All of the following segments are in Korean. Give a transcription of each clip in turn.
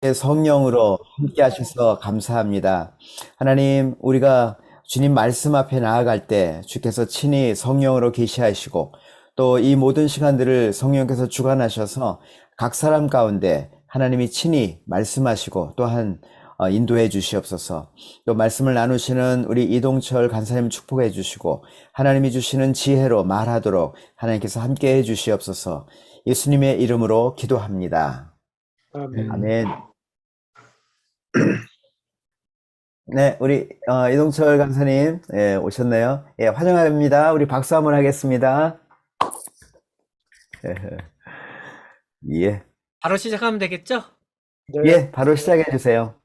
성령으로 함께 하셔서 감사합니다. 하나님, 우리가 주님 말씀 앞에 나아갈 때 주께서 친히 성령으로 계시하시고 또 이 모든 시간들을 성령께서 주관하셔서 각 사람 가운데 하나님이 친히 말씀하시고 또한 인도해 주시옵소서. 또 말씀을 나누시는 우리 이동철 간사님 축복해 주시고 하나님이 주시는 지혜로 말하도록 하나님께서 함께 해 주시옵소서. 예수님의 이름으로 기도합니다. 아멘. 아멘. 네, 우리 이동철 강사님 오셨네요. 예, 환영합니다. 우리 박수 한번 하겠습니다. 예, 바로 시작하면 되겠죠? 네. 예, 바로 시작해 주세요.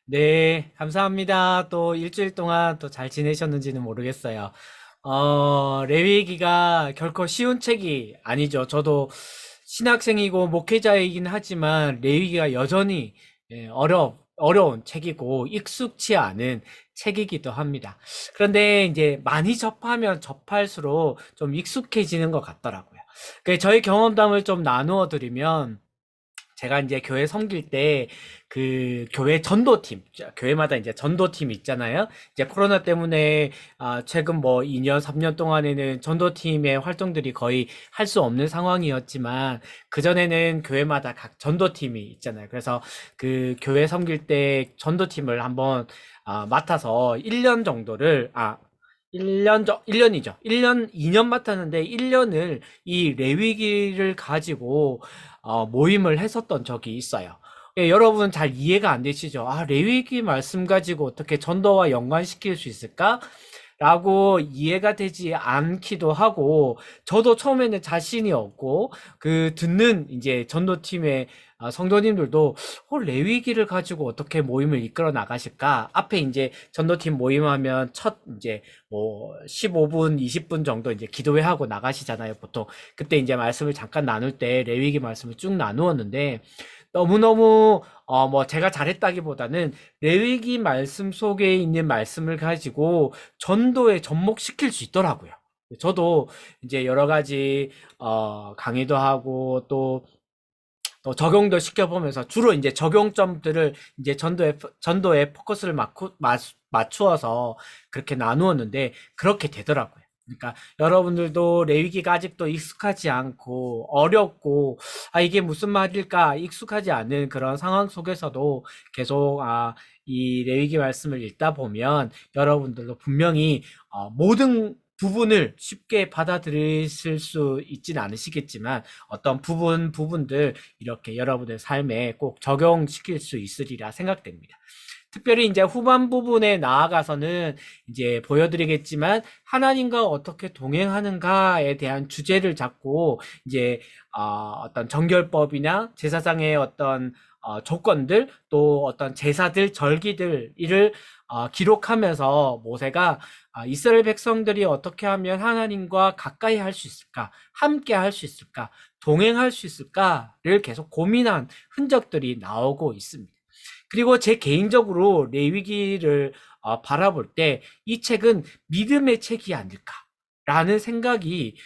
네, 감사합니다. 또 일주일 동안 또 잘 지내셨는지는 모르겠어요. 레위기가 결코 쉬운 책이 아니죠. 저도 신학생이고 목회자이긴 하지만 레위기가 여전히 어려운 책이고 익숙치 않은 책이기도 합니다. 그런데 이제 많이 접하면 접할수록 좀 익숙해지는 것 같더라고요. 저희 경험담을 좀 나누어 드리면 제가 이제 교회 섬길 때 그 교회 전도팀, 교회마다 이제 전도팀 있잖아요. 이제 코로나 때문에 최근 뭐 2년, 3년 동안에는 전도팀의 활동들이 거의 할 수 없는 상황이었지만 그전에는 교회마다 각 전도팀이 있잖아요. 그래서 그 교회 섬길 때 전도팀을 한번 맡아서 1년 정도를 1년이죠. 1년, 2년 맡았는데 1년을 이 레위기를 가지고 모임을 했었던 적이 있어요. 예, 여러분 잘 이해가 안 되시죠? 레위기 말씀 가지고 어떻게 전도와 연관시킬 수 있을까? 라고 이해가 되지 않기도 하고, 저도 처음에는 자신이 없고, 그 듣는 이제 전도팀의 성도님들도 레위기를 가지고 어떻게 모임을 이끌어 나가실까? 앞에 이제 전도팀 모임하면 첫 이제 뭐 15분, 20분 정도 이제 기도회 하고 나가시잖아요, 보통. 그때 이제 말씀을 잠깐 나눌 때 레위기 말씀을 쭉 나누었는데 너무너무 뭐 제가 잘했다기보다는 레위기 말씀 속에 있는 말씀을 가지고 전도에 접목시킬 수 있더라고요. 저도 이제 여러 가지 강의도 하고 또 적용도 시켜보면서 주로 이제 적용점들을 이제 전도에 포커스를 맞추어서 그렇게 나누었는데 그렇게 되더라고요. 그러니까 여러분들도 레위기가 아직도 익숙하지 않고 어렵고 이게 무슨 말일까 익숙하지 않은 그런 상황 속에서도 계속 이 레위기 말씀을 읽다 보면 여러분들도 분명히 모든 부분을 쉽게 받아들이실 수 있진 않으시겠지만 어떤 부분들 이렇게 여러분의 삶에 꼭 적용시킬 수 있으리라 생각됩니다. 특별히 이제 후반 부분에 나아가서는 이제 보여드리겠지만 하나님과 어떻게 동행하는가에 대한 주제를 잡고 이제 어떤 정결법이나 제사장의 어떤 조건들 또 어떤 제사들 절기들 이를 기록하면서 모세가 이스라엘 백성들이 어떻게 하면 하나님과 가까이 할 수 있을까, 함께 할 수 있을까, 동행할 수 있을까를 계속 고민한 흔적들이 나오고 있습니다. 그리고 제 개인적으로 레위기를 바라볼 때 이 책은 믿음의 책이 아닐까라는 생각이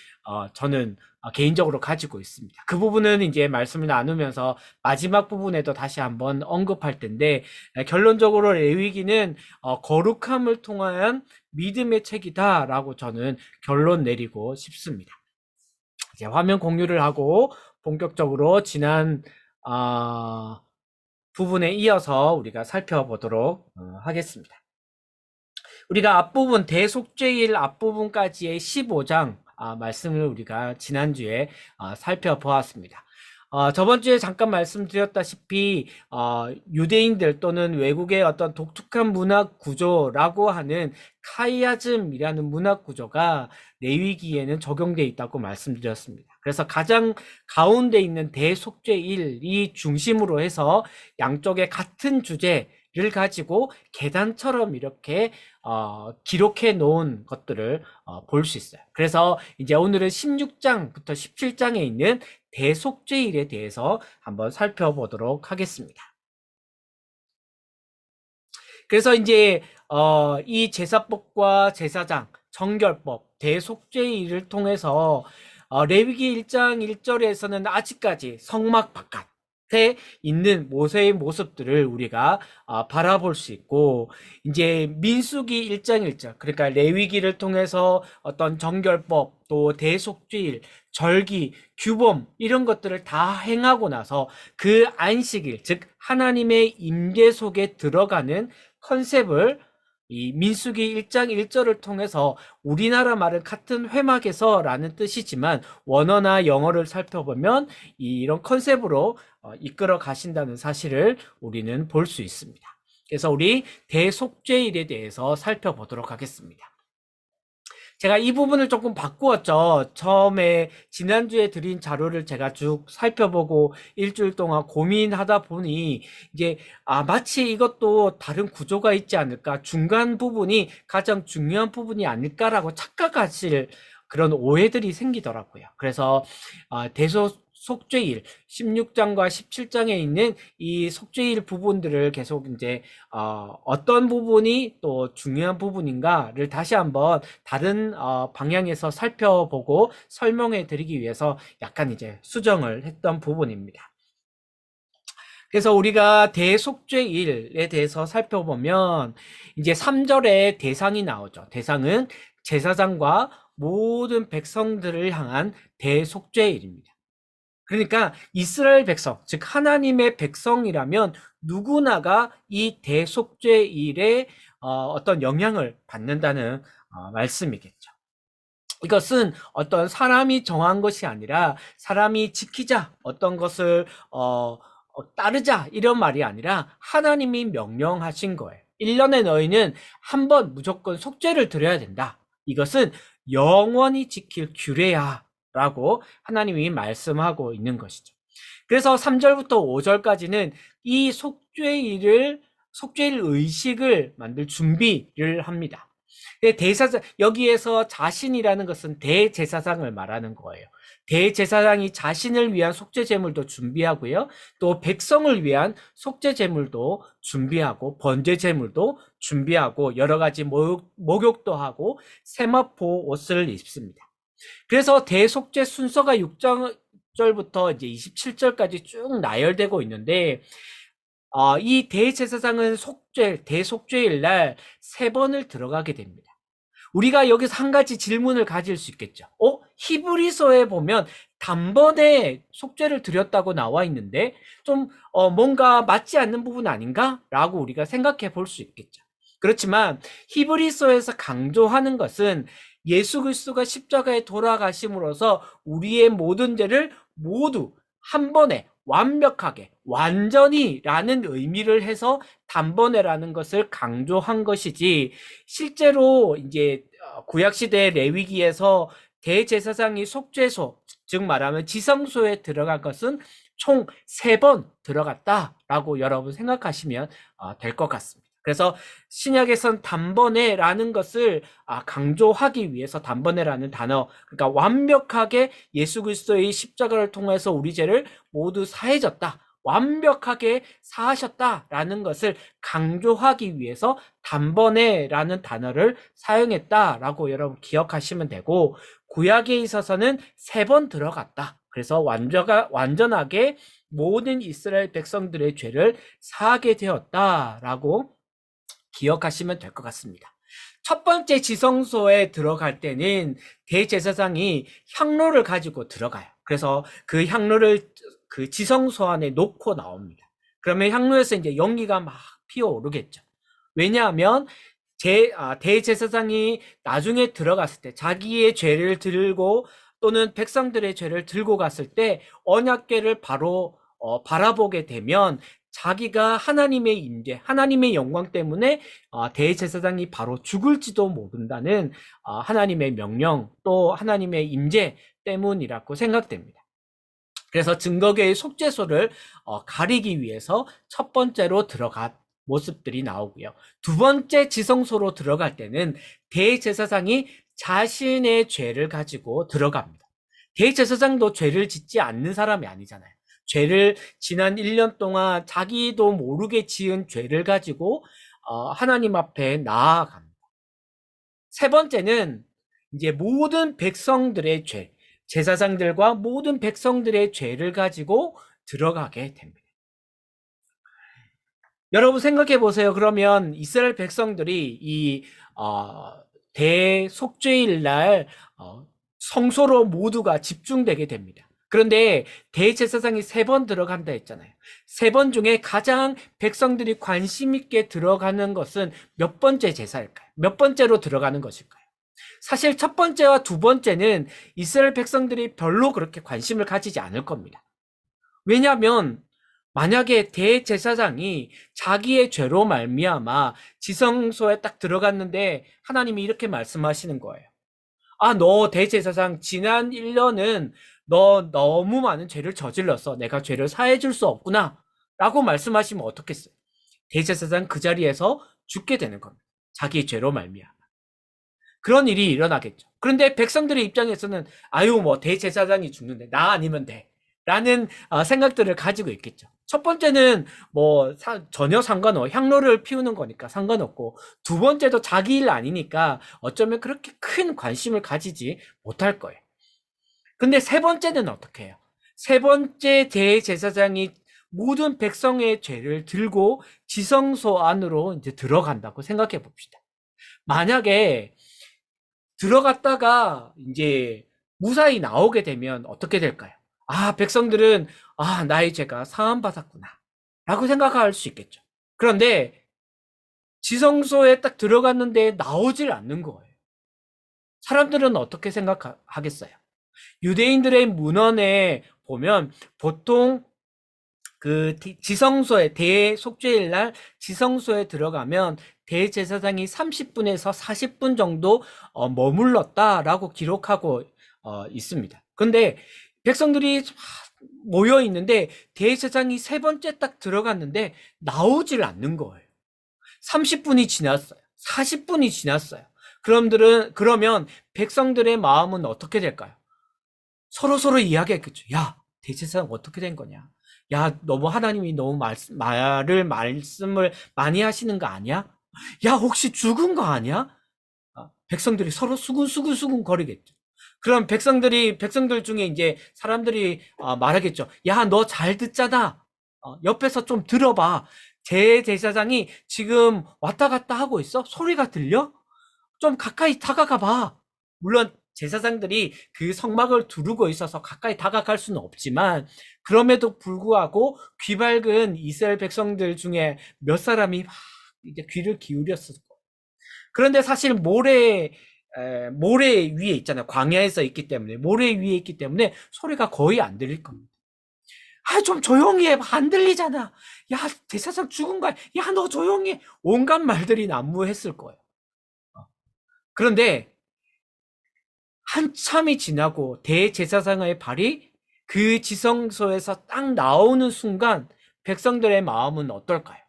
저는 개인적으로 가지고 있습니다. 그 부분은 이제 말씀을 나누면서 마지막 부분에도 다시 한번 언급할 텐데 결론적으로 레위기는 거룩함을 통한 믿음의 책이다라고 저는 결론 내리고 싶습니다. 이제 화면 공유를 하고 본격적으로 지난 부분에 이어서 우리가 살펴보도록 하겠습니다. 우리가 앞부분 대속죄일 앞부분까지의 15장 말씀을 우리가 지난주에 살펴보았습니다. 저번 주에 잠깐 말씀드렸다시피 유대인들 또는 외국의 어떤 독특한 문학 구조라고 하는 카이아즘이라는 문학 구조가 레위기에는 적용되어 있다고 말씀드렸습니다. 그래서 가장 가운데 있는 대속죄일이 중심으로 해서 양쪽에 같은 주제를 가지고 계단처럼 이렇게 기록해 놓은 것들을 볼 수 있어요. 그래서 이제 오늘은 16장부터 17장에 있는 대속죄일에 대해서 한번 살펴보도록 하겠습니다. 그래서 이제 이 제사법과 제사장, 정결법, 대속죄일을 통해서 레위기 1장 1절에서는 아직까지 성막 바깥, 있는 모세의 모습들을 우리가 바라볼 수 있고, 이제 민수기 1장 1절, 그러니까 레위기를 통해서 어떤 정결법, 또 대속죄일, 절기, 규범 이런 것들을 다 행하고 나서 그 안식일, 즉 하나님의 임재 속에 들어가는 컨셉을 이 민수기 1장 1절을 통해서, 우리나라 말은 같은 회막에서라는 뜻이지만 원어나 영어를 살펴보면 이런 컨셉으로 이끌어 가신다는 사실을 우리는 볼 수 있습니다. 그래서 우리 대속죄일에 대해서 살펴보도록 하겠습니다. 제가 이 부분을 조금 바꾸었죠. 처음에 지난주에 드린 자료를 제가 쭉 살펴보고 일주일 동안 고민하다 보니 이제 마치 이것도 다른 구조가 있지 않을까, 중간 부분이 가장 중요한 부분이 아닐까라고 착각하실 그런 오해들이 생기더라고요. 그래서 대속죄일 16장과 17장에 있는 이 속죄일 부분들을 계속 이제 어떤 부분이 또 중요한 부분인가를 다시 한번 다른 방향에서 살펴보고 설명해 드리기 위해서 약간 이제 수정을 했던 부분입니다. 그래서 우리가 대속죄일에 대해서 살펴보면 이제 3절에 대상이 나오죠. 대상은 제사장과 모든 백성들을 향한 대속죄일입니다. 그러니까 이스라엘 백성, 즉 하나님의 백성이라면 누구나가 이 대속죄일에 어떤 영향을 받는다는 말씀이겠죠. 이것은 어떤 사람이 정한 것이 아니라 사람이 지키자, 어떤 것을 따르자, 이런 말이 아니라 하나님이 명령하신 거예요. 1년에 너희는 한 번 무조건 속죄를 드려야 된다. 이것은 영원히 지킬 규례야 라고 하나님이 말씀하고 있는 것이죠. 그래서 3절부터 5절까지는 이 속죄일 의식을 만들 준비를 합니다. 대제사장, 여기에서 자신이라는 것은 대제사장을 말하는 거예요. 대제사장이 자신을 위한 속죄 제물도 준비하고요, 또 백성을 위한 속죄 제물도 준비하고 번제 제물도 준비하고 여러 가지 목욕도 하고 세마포 옷을 입습니다. 그래서 대속죄 순서가 6절부터 이제 27절까지 쭉 나열되고 있는데, 이 대제사장은 대속죄일 날 3번을 들어가게 됩니다. 우리가 여기서 한 가지 질문을 가질 수 있겠죠. 히브리서에 보면 단번에 속죄를 드렸다고 나와 있는데 좀 뭔가 맞지 않는 부분 아닌가? 라고 우리가 생각해 볼 수 있겠죠. 그렇지만 히브리서에서 강조하는 것은 예수 그리스도가 십자가에 돌아가심으로써 우리의 모든 죄를 모두 한 번에 완벽하게, 완전히 라는 의미를 해서 단번에라는 것을 강조한 것이지, 실제로 이제 구약시대 레위기에서 대제사장이 속죄소, 즉 말하면 지성소에 들어간 것은 총 3번 들어갔다라고 여러분 생각하시면 될 것 같습니다. 그래서 신약에선 단번에라는 것을 강조하기 위해서 단번에라는 단어, 그러니까 완벽하게 예수 그리스도의 십자가를 통해서 우리 죄를 모두 사해졌다, 완벽하게 사하셨다라는 것을 강조하기 위해서 단번에라는 단어를 사용했다라고 여러분 기억하시면 되고, 구약에 있어서는 3번 들어갔다. 그래서 완전하게 모든 이스라엘 백성들의 죄를 사하게 되었다라고 기억하시면 될 것 같습니다. 첫 번째 지성소에 들어갈 때는 대제사장이 향로를 가지고 들어가요. 그래서 그 향로를 그 지성소 안에 놓고 나옵니다. 그러면 향로에서 이제 연기가 막 피어오르겠죠. 왜냐하면 대제사장이 나중에 들어갔을 때 자기의 죄를 들고 또는 백성들의 죄를 들고 갔을 때 언약궤를 바로 바라보게 되면 자기가 하나님의 임재, 하나님의 영광 때문에 대제사장이 바로 죽을지도 모른다는 하나님의 명령, 또 하나님의 임재 때문이라고 생각됩니다. 그래서 증거궤의 속죄소를 가리기 위해서 첫 번째로 들어간 모습들이 나오고요. 두 번째 지성소로 들어갈 때는 대제사장이 자신의 죄를 가지고 들어갑니다. 대제사장도 죄를 짓지 않는 사람이 아니잖아요. 죄를 지난 1년 동안 자기도 모르게 지은 죄를 가지고 하나님 앞에 나아갑니다. 세 번째는 이제 모든 백성들의 죄, 제사장들과 모든 백성들의 죄를 가지고 들어가게 됩니다. 여러분 생각해 보세요. 그러면 이스라엘 백성들이 이 대속죄일 날 성소로 모두가 집중되게 됩니다. 그런데 대제사장이 3번 들어간다 했잖아요. 3번 중에 가장 백성들이 관심 있게 들어가는 것은 몇 번째 제사일까요? 몇 번째로 들어가는 것일까요? 사실 첫 번째와 두 번째는 이스라엘 백성들이 별로 그렇게 관심을 가지지 않을 겁니다. 왜냐하면 만약에 대제사장이 자기의 죄로 말미암아 지성소에 딱 들어갔는데 하나님이 이렇게 말씀하시는 거예요. 아, 너 대제사장 지난 1년은 너 너무 많은 죄를 저질렀어. 내가 죄를 사해 줄 수 없구나. 라고 말씀하시면 어떻겠어요? 대제사장 그 자리에서 죽게 되는 겁니다. 자기의 죄로 말미암아. 그런 일이 일어나겠죠. 그런데 백성들의 입장에서는 아유 뭐 대제사장이 죽는데 나 아니면 돼. 라는 생각들을 가지고 있겠죠. 첫 번째는 뭐 전혀 향로를 피우는 거니까 상관없고, 두 번째도 자기 일 아니니까 어쩌면 그렇게 큰 관심을 가지지 못할 거예요. 근데 세 번째는 어떻게 해요? 세 번째 대제사장이 모든 백성의 죄를 들고 지성소 안으로 이제 들어간다고 생각해 봅시다. 만약에 들어갔다가 이제 무사히 나오게 되면 어떻게 될까요? 아, 백성들은 아, 나의 죄가 사함받았구나 라고 생각할 수 있겠죠. 그런데 지성소에 딱 들어갔는데 나오질 않는 거예요. 사람들은 어떻게 생각하겠어요? 유대인들의 문헌에 보면 보통 그 지성소에 대속죄일 날 지성소에 들어가면 대제사장이 30분에서 40분 정도 머물렀다라고 기록하고 있습니다. 그런데 백성들이 모여 있는데 대제사장이 세 번째 딱 들어갔는데 나오질 않는 거예요. 30분이 지났어요. 40분이 지났어요. 그러면 백성들의 마음은 어떻게 될까요? 서로 이야기했겠죠. 야, 대제사장 어떻게 된 거냐? 야, 하나님이 너무 말씀을 많이 하시는 거 아니야? 야, 혹시 죽은 거 아니야? 백성들이 서로 수근수근 거리겠죠. 그럼 백성들 중에 이제 사람들이 말하겠죠. 야, 너 잘 듣잖아. 옆에서 좀 들어봐. 제사장이 지금 왔다 갔다 하고 있어? 소리가 들려? 좀 가까이 다가가 봐. 물론 제사장들이 그 성막을 두르고 있어서 가까이 다가갈 수는 없지만, 그럼에도 불구하고 귀 밝은 이스라엘 백성들 중에 몇 사람이 막 이제 귀를 기울였을 거예요. 그런데 사실 모래 위에 있잖아요. 광야에서 있기 때문에, 모래 위에 있기 때문에 소리가 거의 안 들릴 겁니다. 아, 좀 조용히 해. 안 들리잖아. 야, 제사장 죽은 거야. 야, 너 조용히 해. 온갖 말들이 난무했을 거예요. 그런데 한참이 지나고 대제사장의 발이 그 지성소에서 딱 나오는 순간 백성들의 마음은 어떨까요?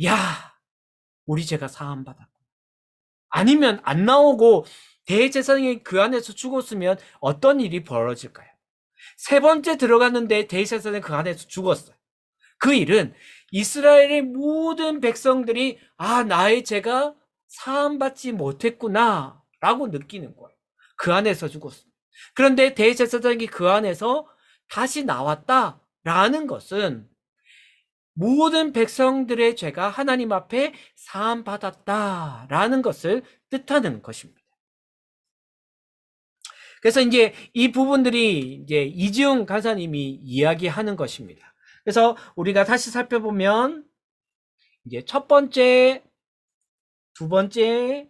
야, 우리 죄가 사함받았고. 아니면 안 나오고 대제사장이 그 안에서 죽었으면 어떤 일이 벌어질까요? 세 번째 들어갔는데 대제사장이 그 안에서 죽었어요. 그 일은 이스라엘의 모든 백성들이 아, 나의 죄가 사함받지 못했구나 라고 느끼는 거예요. 그 안에서 죽었습니다. 그런데 대제사장이 그 안에서 다시 나왔다라는 것은 모든 백성들의 죄가 하나님 앞에 사함받았다라는 것을 뜻하는 것입니다. 그래서 이제 이 부분들이 이제 이지용 간사님이 이야기하는 것입니다. 그래서 우리가 다시 살펴보면 이제 첫 번째, 두 번째,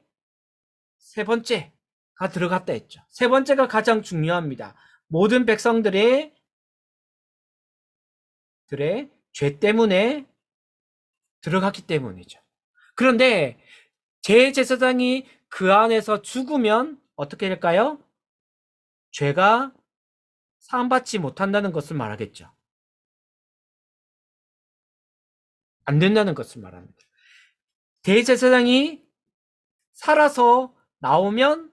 세 번째가 들어갔다 했죠. 세 번째가 가장 중요합니다. 모든 백성들의 죄 때문에 들어갔기 때문이죠. 그런데 제사장이 그 안에서 죽으면 어떻게 될까요? 죄가 사함받지 못한다는 것을 말하겠죠. 안 된다는 것을 말합니다. 대제사장이 살아서 나오면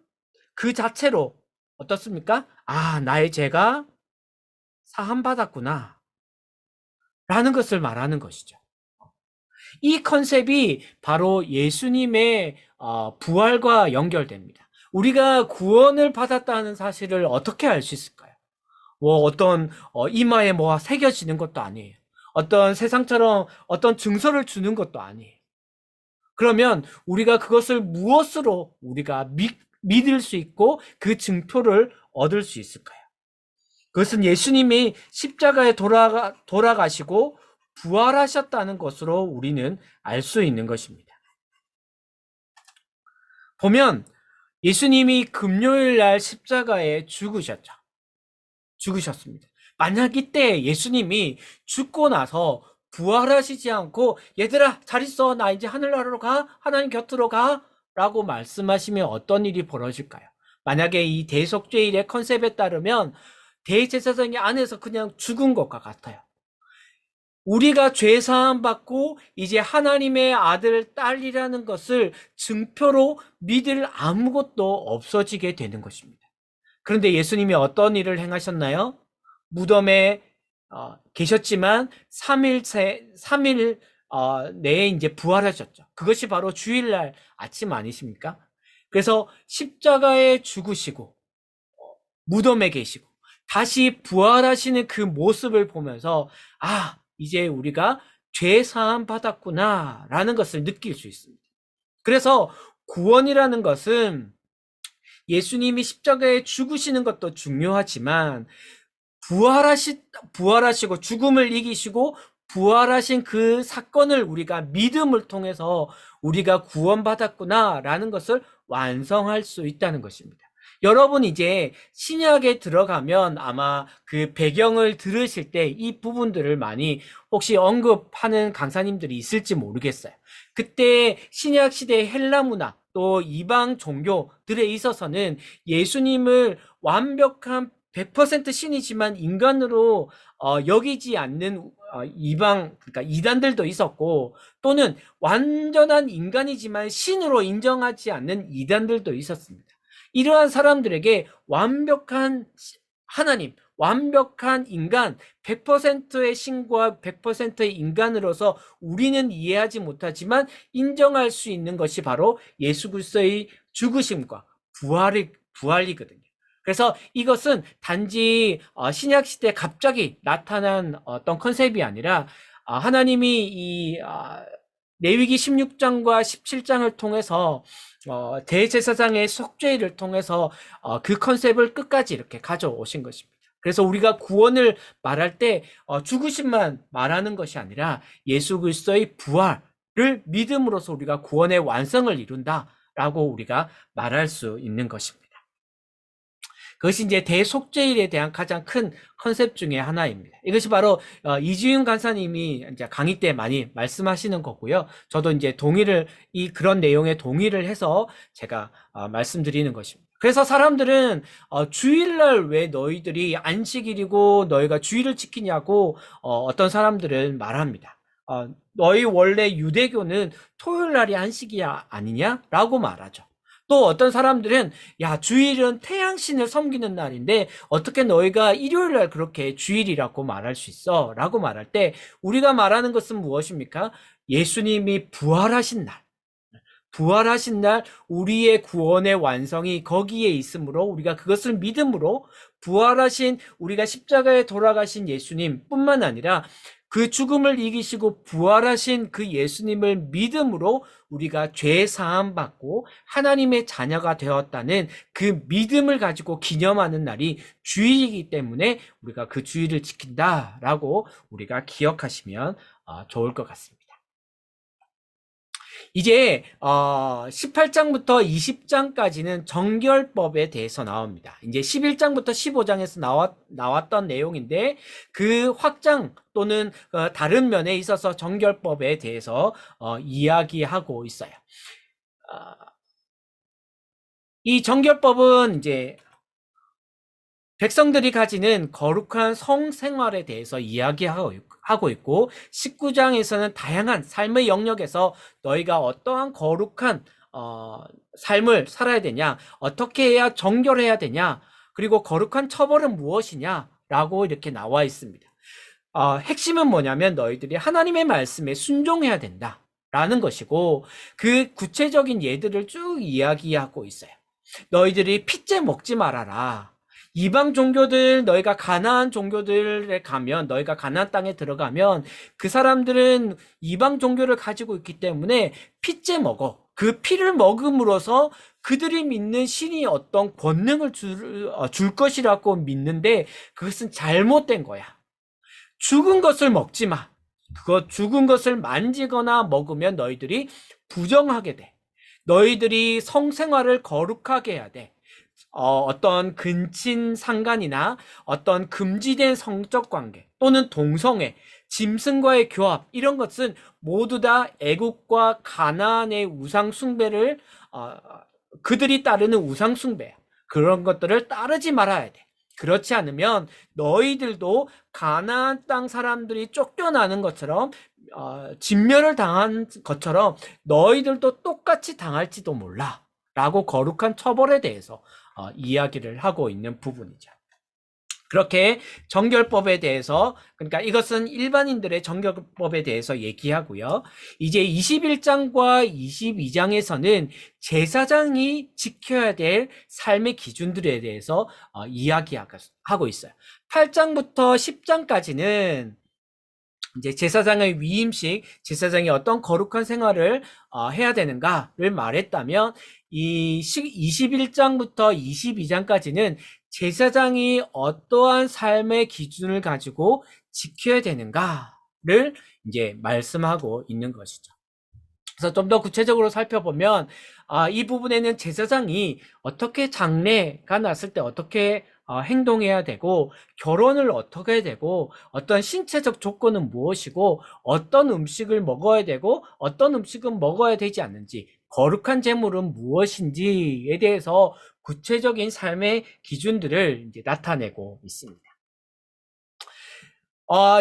그 자체로 어떻습니까? 아, 나의 죄가 사함받았구나 라는 것을 말하는 것이죠. 이 컨셉이 바로 예수님의 부활과 연결됩니다. 우리가 구원을 받았다는 사실을 어떻게 알 수 있을까요? 뭐 어떤 이마에 뭐가 새겨지는 것도 아니에요. 어떤 세상처럼 어떤 증서를 주는 것도 아니에요. 그러면 우리가 그것을 무엇으로 우리가 믿을 수 있고 그 증표를 얻을 수 있을까요? 그것은 예수님이 십자가에 돌아가시고 부활하셨다는 것으로 우리는 알 수 있는 것입니다. 보면 예수님이 금요일 날 십자가에 죽으셨습니다. 만약 이때 예수님이 죽고 나서 부활하시지 않고 얘들아 잘 있어 나 이제 하늘나라로 가 하나님 곁으로 가 라고 말씀하시면 어떤 일이 벌어질까요? 만약에 이 대속죄일의 컨셉에 따르면 대제사장이 안에서 그냥 죽은 것과 같아요. 우리가 죄 사함 받고 이제 하나님의 아들, 딸이라는 것을 증표로 믿을 아무것도 없어지게 되는 것입니다. 그런데 예수님이 어떤 일을 행하셨나요? 무덤에 계셨지만 3일 내에 이제 부활하셨죠. 그것이 바로 주일날 아침 아니십니까? 그래서 십자가에 죽으시고 무덤에 계시고 다시 부활하시는 그 모습을 보면서 이제 우리가 죄 사함 받았구나 라는 것을 느낄 수 있습니다. 그래서 구원이라는 것은 예수님이 십자가에 죽으시는 것도 중요하지만 부활하시고 죽음을 이기시고 부활하신 그 사건을 우리가 믿음을 통해서 우리가 구원받았구나 라는 것을 완성할 수 있다는 것입니다. 여러분 이제 신약에 들어가면 아마 그 배경을 들으실 때 이 부분들을 많이 혹시 언급하는 강사님들이 있을지 모르겠어요. 그때 신약 시대의 헬라 문화 또 이방 종교들에 있어서는 예수님을 완벽한 100% 신이지만 인간으로 여기지 않는 그러니까 이단들도 있었고 또는 완전한 인간이지만 신으로 인정하지 않는 이단들도 있었습니다. 이러한 사람들에게 완벽한 하나님, 완벽한 인간, 100%의 신과 100%의 인간으로서 우리는 이해하지 못하지만 인정할 수 있는 것이 바로 예수 그리스도의 죽으심과 부활이거든요. 그래서 이것은 단지 신약 시대에 갑자기 나타난 어떤 컨셉이 아니라 하나님이 이 레위기 16장과 17장을 통해서 대제사장의 속죄를 통해서 그 컨셉을 끝까지 이렇게 가져오신 것입니다. 그래서 우리가 구원을 말할 때 죽으심만 말하는 것이 아니라 예수 그리스도의 부활을 믿음으로써 우리가 구원의 완성을 이룬다라고 우리가 말할 수 있는 것입니다. 그것이 이제 대속죄일에 대한 가장 큰 컨셉 중에 하나입니다. 이것이 바로 이지윤 간사님이 이제 강의 때 많이 말씀하시는 거고요. 저도 이제 그런 내용에 동의를 해서 제가 말씀드리는 것입니다. 그래서 사람들은 주일날 왜 너희들이 안식일이고 너희가 주일을 지키냐고 어떤 사람들은 말합니다. 너희 원래 유대교는 토요일날이 안식이 아니냐라고 말하죠. 또 어떤 사람들은 주일은 태양신을 섬기는 날인데 어떻게 너희가 일요일날 그렇게 주일이라고 말할 수 있어? 라고 말할 때 우리가 말하는 것은 무엇입니까? 예수님이 부활하신 날 우리의 구원의 완성이 거기에 있으므로 우리가 그것을 믿음으로 부활하신 우리가 십자가에 돌아가신 예수님 뿐만 아니라 그 죽음을 이기시고 부활하신 그 예수님을 믿음으로 우리가 죄 사함 받고 하나님의 자녀가 되었다는 그 믿음을 가지고 기념하는 날이 주일이기 때문에 우리가 그 주일을 지킨다라고 우리가 기억하시면 좋을 것 같습니다. 이제 18장부터 20장까지는 정결법에 대해서 나옵니다. 이제 11장부터 15장에서 나왔던 내용인데 그 확장 또는 다른 면에 있어서 정결법에 대해서 이야기하고 있어요. 이 정결법은 이제 백성들이 가지는 거룩한 성생활에 대해서 이야기하고 있고 19장에서는 다양한 삶의 영역에서 너희가 어떠한 거룩한 삶을 살아야 되냐, 어떻게 해야 정결해야 되냐, 그리고 거룩한 처벌은 무엇이냐 라고 이렇게 나와 있습니다. 핵심은 뭐냐면 너희들이 하나님의 말씀에 순종해야 된다 라는 것이고 그 구체적인 예들을 쭉 이야기하고 있어요. 너희들이 핏째 먹지 말아라. 이방 종교들, 너희가 가나안 종교들에 가면, 너희가 가나안 땅에 들어가면 그 사람들은 이방 종교를 가지고 있기 때문에 피째 먹어. 그 피를 먹음으로써 그들이 믿는 신이 어떤 권능을 줄 것이라고 믿는데 그것은 잘못된 거야. 죽은 것을 먹지 마. 그거 죽은 것을 만지거나 먹으면 너희들이 부정하게 돼. 너희들이 성생활을 거룩하게 해야 돼. 어떤 근친 상간이나 어떤 금지된 성적 관계 또는 동성애, 짐승과의 교합 이런 것은 모두 다 애국과 가나안의 우상 숭배를 그들이 따르는 우상 숭배야. 그런 것들을 따르지 말아야 돼. 그렇지 않으면 너희들도 가나안 땅 사람들이 쫓겨나는 것처럼 진멸을 당한 것처럼 너희들도 똑같이 당할지도 몰라 라고 거룩한 처벌에 대해서 이야기를 하고 있는 부분이죠. 그렇게 정결법에 대해서, 그러니까 이것은 일반인들의 정결법에 대해서 얘기하고요. 이제 21장과 22장에서는 제사장이 지켜야 될 삶의 기준들에 대해서 이야기하고 있어요. 8장부터 10장까지는 이제 제사장의 위임식, 제사장이 어떤 거룩한 생활을 해야 되는가를 말했다면 이 21장부터 22장까지는 제사장이 어떠한 삶의 기준을 가지고 지켜야 되는가를 이제 말씀하고 있는 것이죠. 그래서 좀 더 구체적으로 살펴보면 이 부분에는 제사장이 어떻게 장례가 났을 때 어떻게 행동해야 되고 결혼을 어떻게 해야 되고 어떤 신체적 조건은 무엇이고 어떤 음식을 먹어야 되고 어떤 음식은 먹어야 되지 않는지 거룩한 제물은 무엇인지에 대해서 구체적인 삶의 기준들을 이제 나타내고 있습니다.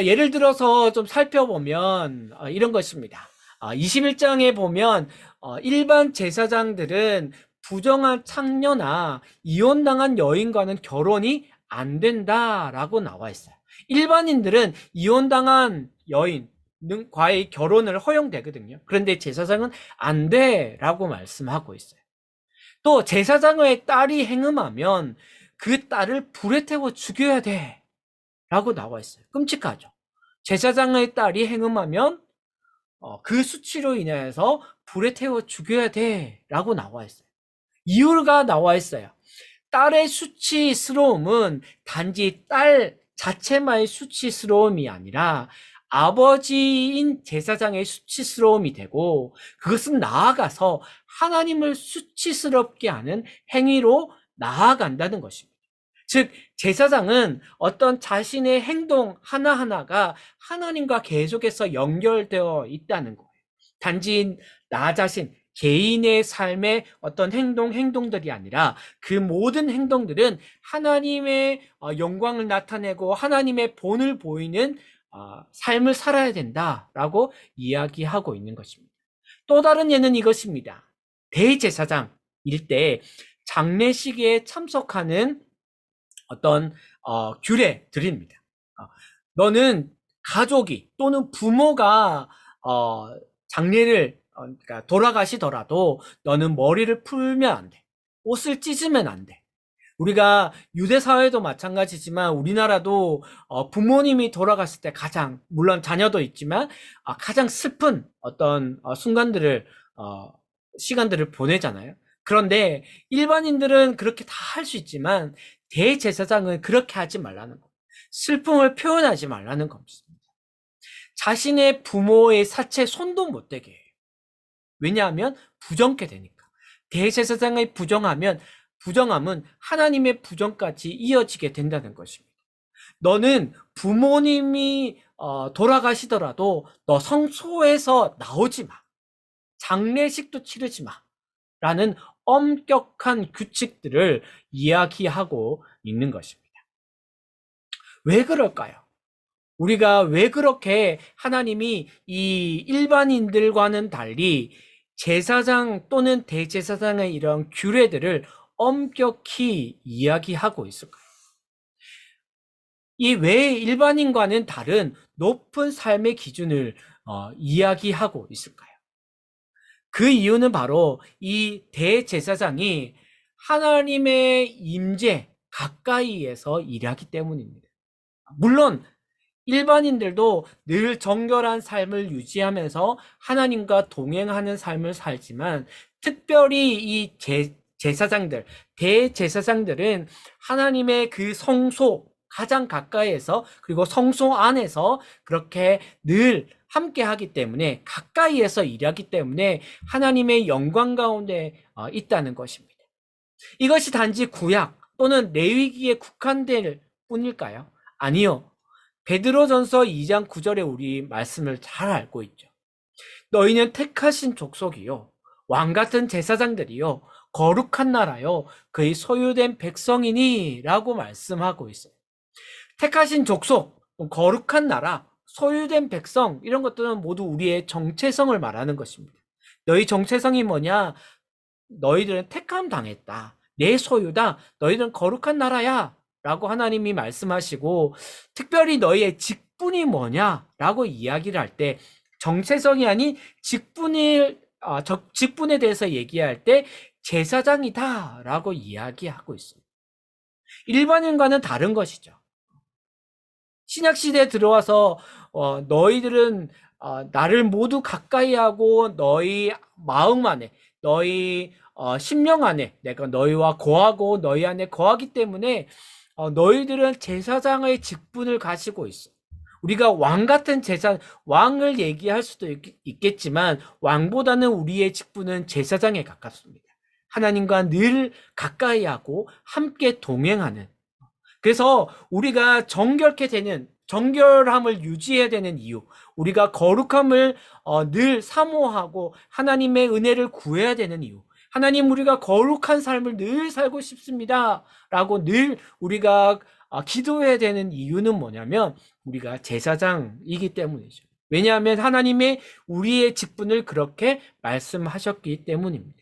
예를 들어서 좀 살펴보면 이런 것입니다. 21장에 보면 일반 제사장들은 부정한 창녀나 이혼당한 여인과는 결혼이 안 된다라고 나와 있어요. 일반인들은 이혼당한 여인과의 결혼을 허용되거든요. 그런데 제사장은 안 돼라고 말씀하고 있어요. 또 제사장의 딸이 행음하면 그 딸을 불에 태워 죽여야 돼 라고 나와 있어요. 끔찍하죠. 제사장의 딸이 행음하면 그 수치로 인해서 불에 태워 죽여야 돼 라고 나와 있어요. 이유가 나와 있어요. 딸의 수치스러움은 단지 딸 자체만의 수치스러움이 아니라 아버지인 제사장의 수치스러움이 되고 그것은 나아가서 하나님을 수치스럽게 하는 행위로 나아간다는 것입니다. 즉 제사장은 어떤 자신의 행동 하나하나가 하나님과 계속해서 연결되어 있다는 거예요. 단지 나 자신 개인의 삶의 어떤 행동들이 아니라 그 모든 행동들은 하나님의 영광을 나타내고 하나님의 본을 보이는 삶을 살아야 된다라고 이야기하고 있는 것입니다. 또 다른 예는 이것입니다. 대제사장일 때 장례식에 참석하는 어떤 규례들입니다. 너는 가족이 또는 부모가 장례를 그러니까 돌아가시더라도 너는 머리를 풀면 안 돼. 옷을 찢으면 안 돼. 우리가 유대 사회도 마찬가지지만 우리나라도 부모님이 돌아갔을 때 가장 물론 자녀도 있지만 가장 슬픈 어떤 순간들을 시간들을 보내잖아요. 그런데 일반인들은 그렇게 다 할 수 있지만 대제사장은 그렇게 하지 말라는 거. 슬픔을 표현하지 말라는 겁니다. 자신의 부모의 사체에 손도 못 대게 해요. 왜냐하면 부정케 되니까. 대제사장의 부정함은 하나님의 부정까지 이어지게 된다는 것입니다. 너는 부모님이 돌아가시더라도 너 성소에서 나오지 마. 장례식도 치르지 마. 라는 엄격한 규칙들을 이야기하고 있는 것입니다. 왜 그럴까요? 우리가 왜 그렇게 하나님이 이 일반인들과는 달리 제사장 또는 대제사장의 이런 규례들을 엄격히 이야기하고 있을까요? 이 왜 일반인과는 다른 높은 삶의 기준을 이야기하고 있을까요? 그 이유는 바로 이 대제사장이 하나님의 임재, 가까이에서 일하기 때문입니다. 물론 일반인들도 늘 정결한 삶을 유지하면서 하나님과 동행하는 삶을 살지만 특별히 이 제사장들, 대제사장들은 하나님의 그 성소 가장 가까이에서 그리고 성소 안에서 그렇게 늘 함께 하기 때문에 가까이에서 일하기 때문에 하나님의 영광 가운데 있다는 것입니다. 이것이 단지 구약 또는 레위기에 국한될 뿐일까요? 아니요. 베드로전서 2장 9절에 우리 말씀을 잘 알고 있죠. 너희는 택하신 족속이요 왕 같은 제사장들이요 거룩한 나라요 그의 소유된 백성이니 라고 말씀하고 있어요. 택하신 족속, 거룩한 나라, 소유된 백성 이런 것들은 모두 우리의 정체성을 말하는 것입니다. 너희 정체성이 뭐냐? 너희들은 택함 당했다. 내 소유다. 너희들은 거룩한 나라야. 라고 하나님이 말씀하시고 특별히 너희의 직분이 뭐냐라고 이야기를 할 때 정체성이 아닌 직분에 대해서 얘기할 때 제사장이다라고 이야기하고 있습니다. 일반인과는 다른 것이죠. 신약 시대에 들어와서 너희들은 나를 모두 가까이 하고 너희 마음 안에 너희 심령 안에 내가 너희와 거하고 너희 안에 거하기 때문에 너희들은 제사장의 직분을 가지고 있어. 우리가 왕 같은 왕을 얘기할 수도 있겠지만 왕보다는 우리의 직분은 제사장에 가깝습니다. 하나님과 늘 가까이 하고 함께 동행하는. 그래서 우리가 정결함을 유지해야 되는 이유, 우리가 거룩함을 늘 사모하고 하나님의 은혜를 구해야 되는 이유, 하나님 우리가 거룩한 삶을 늘 살고 싶습니다 라고 늘 우리가 기도해야 되는 이유는 뭐냐면 우리가 제사장이기 때문이죠. 왜냐하면 하나님의 우리의 직분을 그렇게 말씀하셨기 때문입니다.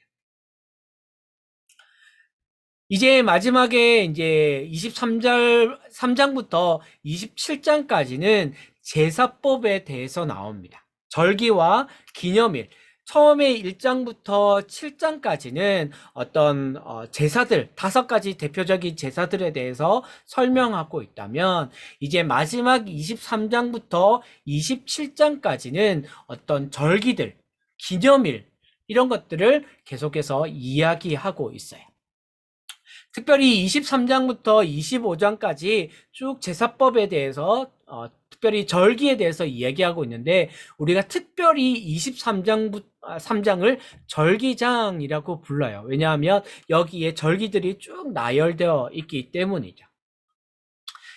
이제 마지막에 이제 3장부터 27장까지는 제사법에 대해서 나옵니다. 절기와 기념일. 처음에 1장부터 7장까지는 어떤 제사들, 5가지 대표적인 제사들에 대해서 설명하고 있다면 이제 마지막 23장부터 27장까지는 어떤 절기들, 기념일 이런 것들을 계속해서 이야기하고 있어요. 특별히 23장부터 25장까지 쭉 제사법에 대해서 특별히 절기에 대해서 이야기하고 있는데 우리가 특별히 23장을 절기장이라고 불러요. 왜냐하면 여기에 절기들이 쭉 나열되어 있기 때문이죠.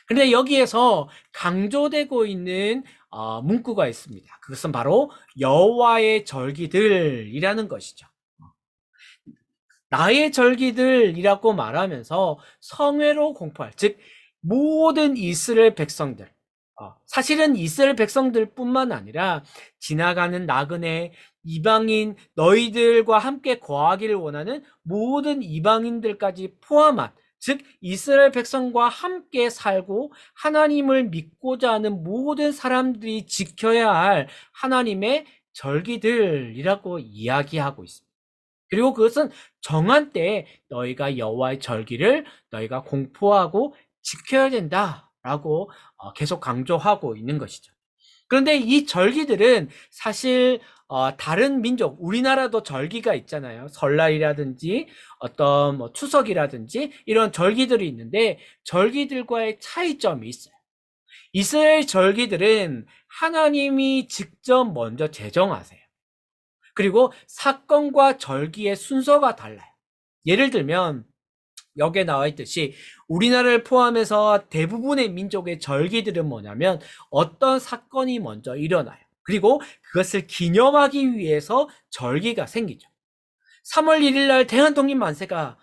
그런데 여기에서 강조되고 있는 문구가 있습니다. 그것은 바로 여호와의 절기들이라는 것이죠. 나의 절기들이라고 말하면서 성회로 공포할, 즉 모든 이스라엘 백성들, 사실은 이스라엘 백성들뿐만 아니라 지나가는 나그네, 이방인, 너희들과 함께 거하기를 원하는 모든 이방인들까지 포함한, 즉 이스라엘 백성과 함께 살고 하나님을 믿고자 하는 모든 사람들이 지켜야 할 하나님의 절기들이라고 이야기하고 있습니다. 그리고 그것은 정한 때에 너희가 여호와의 절기를 너희가 공포하고 지켜야 된다라고 계속 강조하고 있는 것이죠. 그런데 이 절기들은 사실 다른 민족, 우리나라도 절기가 있잖아요. 설날이라든지 어떤 추석이라든지 이런 절기들이 있는데 절기들과의 차이점이 있어요. 이스라엘 절기들은 하나님이 직접 먼저 제정하세요. 그리고 사건과 절기의 순서가 달라요. 예를 들면 여기에 나와 있듯이 우리나라를 포함해서 대부분의 민족의 절기들은 뭐냐면 어떤 사건이 먼저 일어나요. 그리고 그것을 기념하기 위해서 절기가 생기죠. 3월 1일 날 대한독립 만세가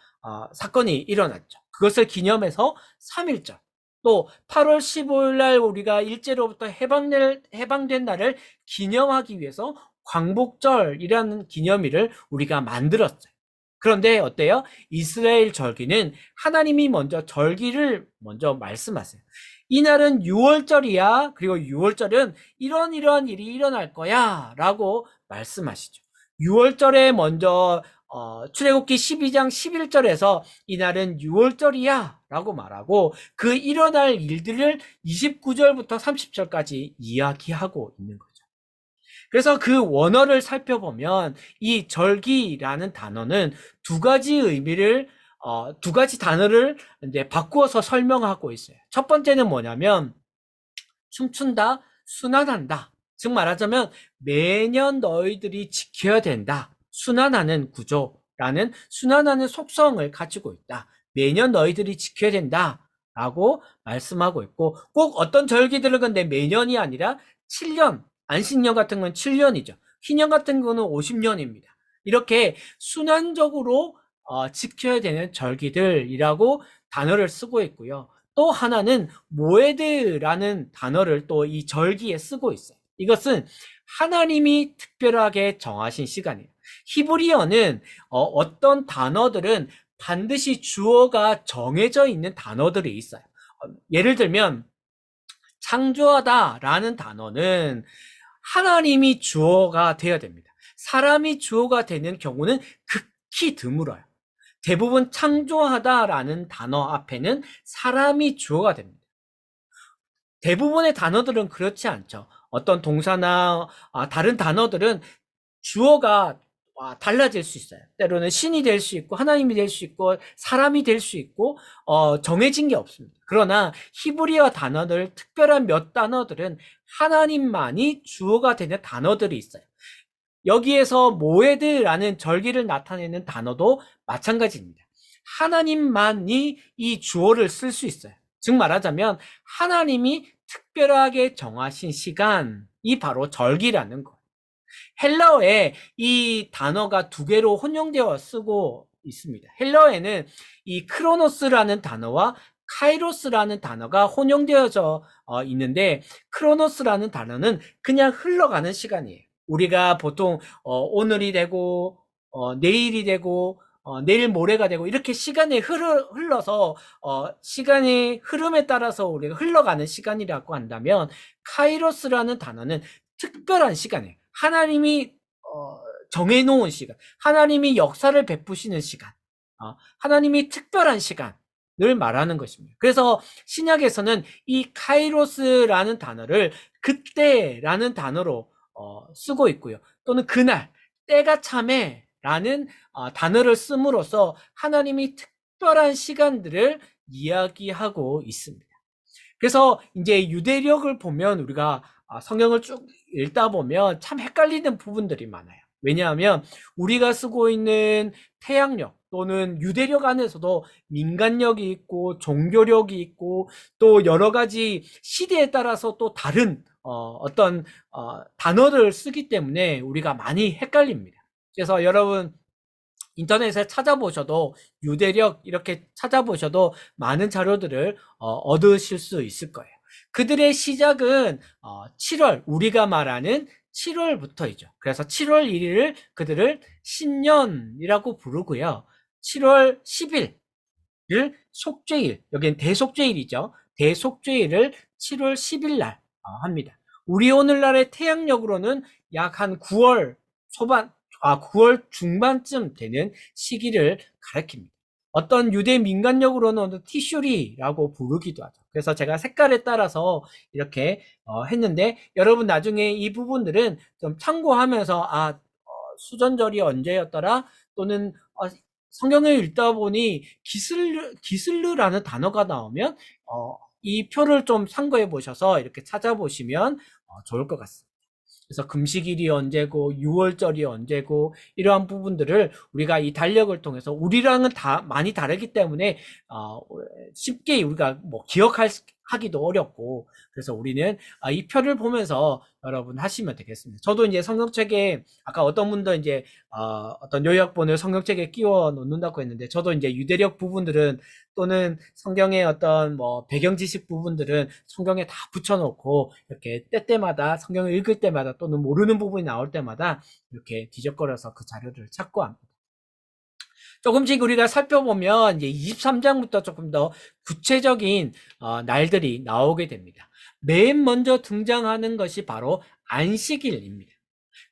사건이 일어났죠. 그것을 기념해서 3.1절. 또 8월 15일 날 우리가 일제로부터 해방된 날을 기념하기 위해서 광복절이라는 기념일을 우리가 만들었어요. 그런데 어때요? 이스라엘 절기는 하나님이 먼저 절기를 먼저 말씀하세요. 이날은 6월절이야. 그리고 6월절은 이러한 일이 일어날 거야 라고 말씀하시죠. 6월절에 먼저 출애굽기 12장 11절에서 이날은 유월절이야 라고 말하고 그 일어날 일들을 29절부터 30절까지 이야기하고 있는 거죠. 그래서 그 원어를 살펴보면 이 절기라는 단어는 두 가지 의미를 두 가지 단어를 이제 바꾸어서 설명하고 있어요. 첫 번째는 뭐냐면 춤춘다, 순환한다. 즉 말하자면 매년 너희들이 지켜야 된다. 순환하는 구조라는 순환하는 속성을 가지고 있다. 매년 너희들이 지켜야 된다. 라고 말씀하고 있고 꼭 어떤 절기들은 근데 매년이 아니라 7년, 안식년 같은 건 7년이죠. 희년 같은 거는 50년입니다. 이렇게 순환적으로 지켜야 되는 절기들이라고 단어를 쓰고 있고요. 또 하나는 모에드라는 단어를 또 이 절기에 쓰고 있어요. 이것은 하나님이 특별하게 정하신 시간이에요. 히브리어는 어떤 단어들은 반드시 주어가 정해져 있는 단어들이 있어요. 예를 들면 창조하다라는 단어는 하나님이 주어가 되어야 됩니다. 사람이 주어가 되는 경우는 극히 드물어요. 대부분 창조하다라는 단어 앞에는 사람이 주어가 됩니다. 대부분의 단어들은 그렇지 않죠. 어떤 동사나 다른 단어들은 주어가 달라질 수 있어요. 때로는 신이 될 수 있고 하나님이 될 수 있고 사람이 될 수 있고 정해진 게 없습니다. 그러나 히브리어 단어들 특별한 몇 단어들은 하나님만이 주어가 되는 단어들이 있어요. 여기에서 모에드라는 절기를 나타내는 단어도 마찬가지입니다. 하나님만이 이 주어를 쓸 수 있어요. 즉 말하자면 하나님이 특별하게 정하신 시간이 바로 절기라는 거예요. 헬라어에 이 단어가 두 개로 혼용되어 쓰고 있습니다. 헬라어에는 이 크로노스라는 단어와 카이로스라는 단어가 혼용되어져 있는데 크로노스라는 단어는 그냥 흘러가는 시간이에요. 우리가 보통 오늘이 되고 내일이 되고 내일 모레가 되고 이렇게 시간이 흘러서 시간의 흐름에 따라서 우리가 흘러가는 시간이라고 한다면 카이로스라는 단어는 특별한 시간이에요. 하나님이 정해놓은 시간, 하나님이 역사를 베푸시는 시간, 하나님이 특별한 시간을 말하는 것입니다. 그래서 신약에서는 이 카이로스라는 단어를 그때라는 단어로 쓰고 있고요. 또는 그날, 때가 참에라는 단어를 씀으로써 하나님이 특별한 시간들을 이야기하고 있습니다. 그래서 이제 유대력을 보면 우리가 성경을 쭉 읽다 보면 참 헷갈리는 부분들이 많아요. 왜냐하면 우리가 쓰고 있는 태양력 또는 유대력 안에서도 민간력이 있고 종교력이 있고 또 여러 가지 시대에 따라서 또 다른 어떤 단어를 쓰기 때문에 우리가 많이 헷갈립니다. 그래서 여러분 인터넷에 찾아보셔도 유대력 이렇게 찾아보셔도 많은 자료들을 얻으실 수 있을 거예요. 그들의 시작은 7월, 우리가 말하는 7월부터이죠. 그래서 7월 1일을 그들을 신년이라고 부르고요. 7월 10일을 속죄일, 여기는 대속죄일이죠. 대속죄일을 7월 10일 날 합니다. 우리 오늘날의 태양력으로는 약 한 9월 초반, 9월 중반쯤 되는 시기를 가리킵니다. 어떤 유대 민간력으로는 티슈리라고 부르기도 하죠. 그래서 제가 색깔에 따라서 이렇게 했는데 여러분 나중에 이 부분들은 좀 참고하면서 수전절이 언제였더라 또는 성경을 읽다 보니 기슬르라는 단어가 나오면 이 표를 좀 참고해 보셔서 이렇게 찾아보시면 좋을 것 같습니다. 그래서 금식일이 언제고 유월절이 언제고 이러한 부분들을 우리가 이 달력을 통해서 우리랑은 다 많이 다르기 때문에 쉽게 우리가 뭐 기억하기도 어렵고 그래서 우리는 이 표를 보면서 여러분 하시면 되겠습니다. 저도 이제 성경책에 아까 어떤 분도 이제 어떤 요약본을 성경책에 끼워 놓는다고 했는데 저도 이제 유대력 부분들은 또는 성경의 어떤 뭐 배경 지식 부분들은 성경에 다 붙여놓고 이렇게 때때마다 성경을 읽을 때마다 또는 모르는 부분이 나올 때마다 이렇게 뒤적거려서 그 자료를 찾고 합니다. 조금씩 우리가 살펴보면 이제 23장부터 조금 더 구체적인 날들이 나오게 됩니다. 맨 먼저 등장하는 것이 바로 안식일입니다.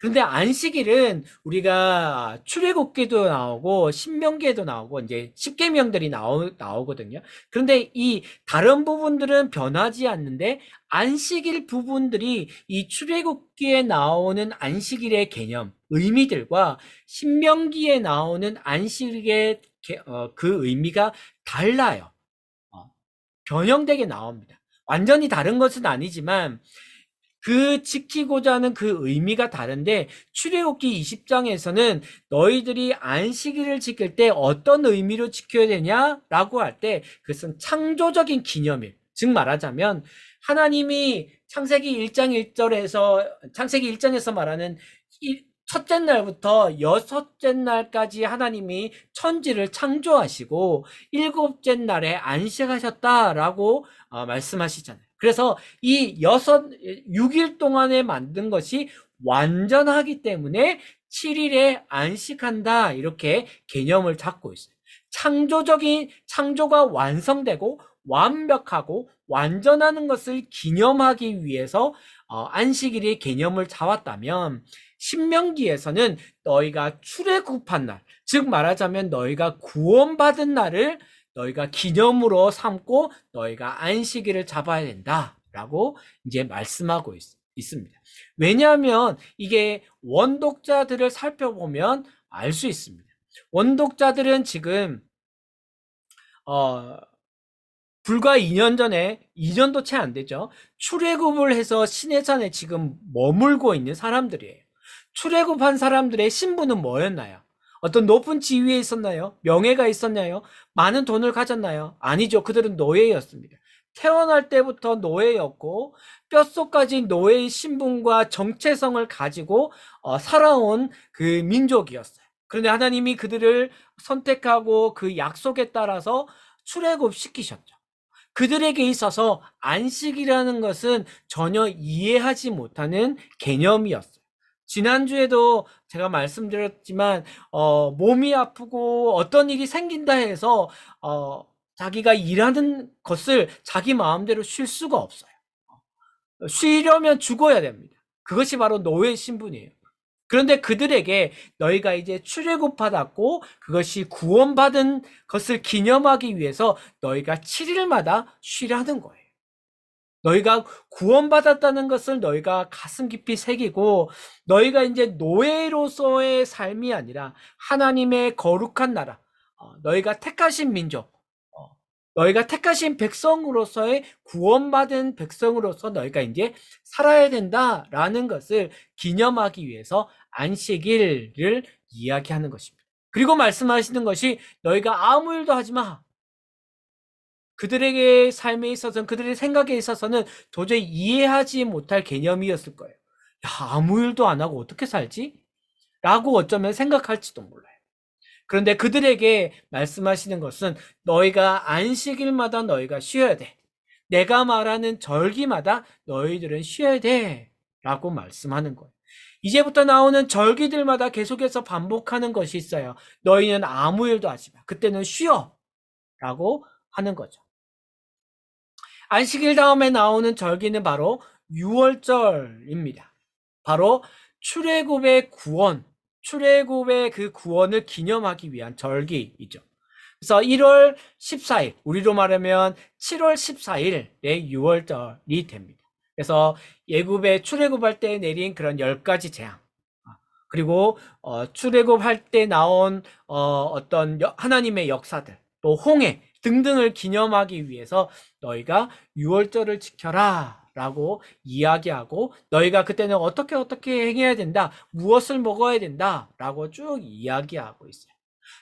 그런데 안식일은 우리가 출애굽기도 나오고 신명기에도 나오고 이제 십계명들이 나오거든요. 그런데 이 다른 부분들은 변하지 않는데 안식일 부분들이 이 출애굽기에 나오는 안식일의 개념, 의미들과 신명기에 나오는 안식일의 그 의미가 달라요. 변형되게 나옵니다. 완전히 다른 것은 아니지만 그 지키고자 하는 그 의미가 다른데 출애굽기 20장에서는 너희들이 안식일을 지킬 때 어떤 의미로 지켜야 되냐라고 할 때 그것은 창조적인 기념일. 즉 말하자면 하나님이 창세기 1장 1절에서 말하는 첫째 날부터 여섯째 날까지 하나님이 천지를 창조하시고 일곱째 날에 안식하셨다라고 말씀하시잖아요. 그래서 이 6일 동안에 만든 것이 완전하기 때문에 7일에 안식한다 이렇게 개념을 잡고 있어요. 창조가 완성되고 완벽하고 완전하는 것을 기념하기 위해서 안식일의 개념을 잡았다면 신명기에서는 너희가 출애굽한 날, 즉 말하자면 너희가 구원받은 날을 너희가 기념으로 삼고 너희가 안식일을 잡아야 된다라고 이제 말씀하고 있습니다. 왜냐하면 이게 원독자들을 살펴보면 알 수 있습니다. 원독자들은 지금 불과 2년 전에, 2년도 채 안 되죠. 출애굽을 해서 시내산에 지금 머물고 있는 사람들이에요. 출애굽한 사람들의 신분은 뭐였나요? 어떤 높은 지위에 있었나요? 명예가 있었나요? 많은 돈을 가졌나요? 아니죠. 그들은 노예였습니다. 태어날 때부터 노예였고 뼛속까지 노예의 신분과 정체성을 가지고 살아온 그 민족이었어요. 그런데 하나님이 그들을 선택하고 그 약속에 따라서 출애굽시키셨죠. 그들에게 있어서 안식이라는 것은 전혀 이해하지 못하는 개념이었어요. 지난주에도 제가 말씀드렸지만 몸이 아프고 어떤 일이 생긴다 해서 자기가 일하는 것을 자기 마음대로 쉴 수가 없어요. 쉬려면 죽어야 됩니다. 그것이 바로 노예 신분이에요. 그런데 그들에게 너희가 이제 출애굽받았고 그것이 구원받은 것을 기념하기 위해서 너희가 7일마다 쉬라는 거예요. 너희가 구원받았다는 것을 너희가 가슴 깊이 새기고 너희가 이제 노예로서의 삶이 아니라 하나님의 거룩한 나라, 너희가 택하신 민족, 너희가 택하신 백성으로서의 구원받은 백성으로서 너희가 이제 살아야 된다라는 것을 기념하기 위해서 안식일을 이야기하는 것입니다. 그리고 말씀하시는 것이 너희가 아무 일도 하지 마. 그들에게 삶에 있어서는 그들의 생각에 있어서는 도저히 이해하지 못할 개념이었을 거예요. 야, 아무 일도 안 하고 어떻게 살지? 라고 어쩌면 생각할지도 몰라요. 그런데 그들에게 말씀하시는 것은 너희가 안식일마다 너희가 쉬어야 돼. 내가 말하는 절기마다 너희들은 쉬어야 돼. 라고 말씀하는 거예요. 이제부터 나오는 절기들마다 계속해서 반복하는 것이 있어요. 너희는 아무 일도 하지 마. 그때는 쉬어. 라고 하는 거죠. 안식일 다음에 나오는 절기는 바로 유월절입니다. 바로 출애굽의 구원, 출애굽의 그 구원을 기념하기 위한 절기이죠. 그래서 1월 14일, 우리로 말하면 7월 14일에 유월절이 됩니다. 그래서 애굽에 출애굽할 때 내린 그런 10가지 재앙, 그리고 출애굽할 때 나온 어떤 하나님의 역사들, 또 홍해 등등을 기념하기 위해서 너희가 유월절을 지켜라 라고 이야기하고 너희가 그때는 어떻게 행해야 된다, 무엇을 먹어야 된다 라고 쭉 이야기하고 있어요.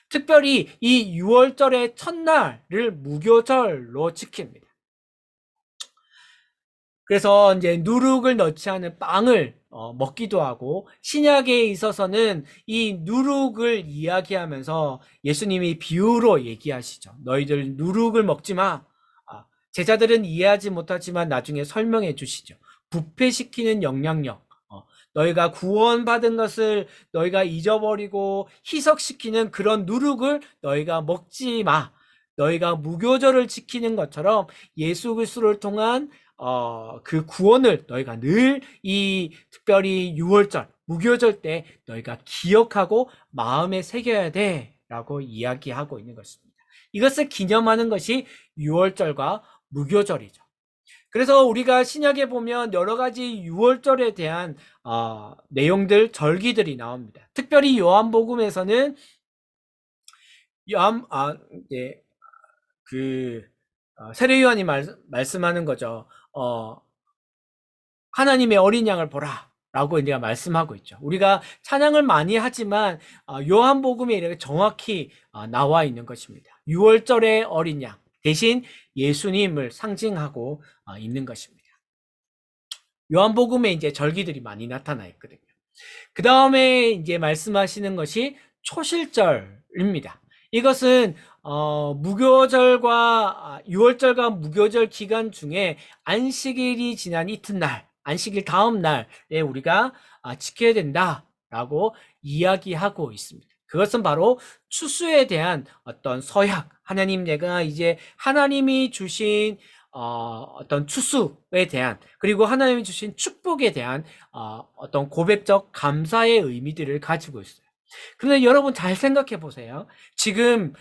특별히 이 유월절의 첫날을 무교절로 지킵니다. 그래서 이제 누룩을 넣지 않은 빵을 먹기도 하고, 신약에 있어서는 이 누룩을 이야기하면서 예수님이 비유로 얘기하시죠. 너희들 누룩을 먹지 마. 제자들은 이해하지 못하지만 나중에 설명해 주시죠. 부패시키는 영향력. 너희가 구원받은 것을 너희가 잊어버리고 희석시키는 그런 누룩을 너희가 먹지 마. 너희가 무교절을 지키는 것처럼 예수 그리스도를 통한 그 구원을 너희가 늘 이 특별히 유월절, 무교절 때 너희가 기억하고 마음에 새겨야 돼 라고 이야기하고 있는 것입니다. 이것을 기념하는 것이 유월절과 무교절이죠. 그래서 우리가 신약에 보면 여러 가지 유월절에 대한 내용들, 절기들이 나옵니다. 특별히 요한복음에서는 이제 세례 요한이 말씀하는 거죠. 하나님의 어린 양을 보라 라고 우리가 말씀하고 있죠. 우리가 찬양을 많이 하지만 요한복음에 이렇게 정확히 나와 있는 것입니다. 6월절의 어린 양 대신 예수님을 상징하고 있는 것입니다. 요한복음에 이제 절기들이 많이 나타나 있거든요. 그 다음에 이제 말씀하시는 것이 초실절입니다. 이것은 무교절과 6월절과 무교절 기간 중에 안식일이 지난 이튿날, 안식일 다음 날에 우리가 지켜야 된다라고 이야기하고 있습니다. 그것은 바로 추수에 대한 어떤 서약, 내가 이제 하나님이 주신 어떤 추수에 대한, 그리고 하나님이 주신 축복에 대한 어떤 고백적 감사의 의미들을 가지고 있어요. 그런데 여러분 잘 생각해 보세요. 지금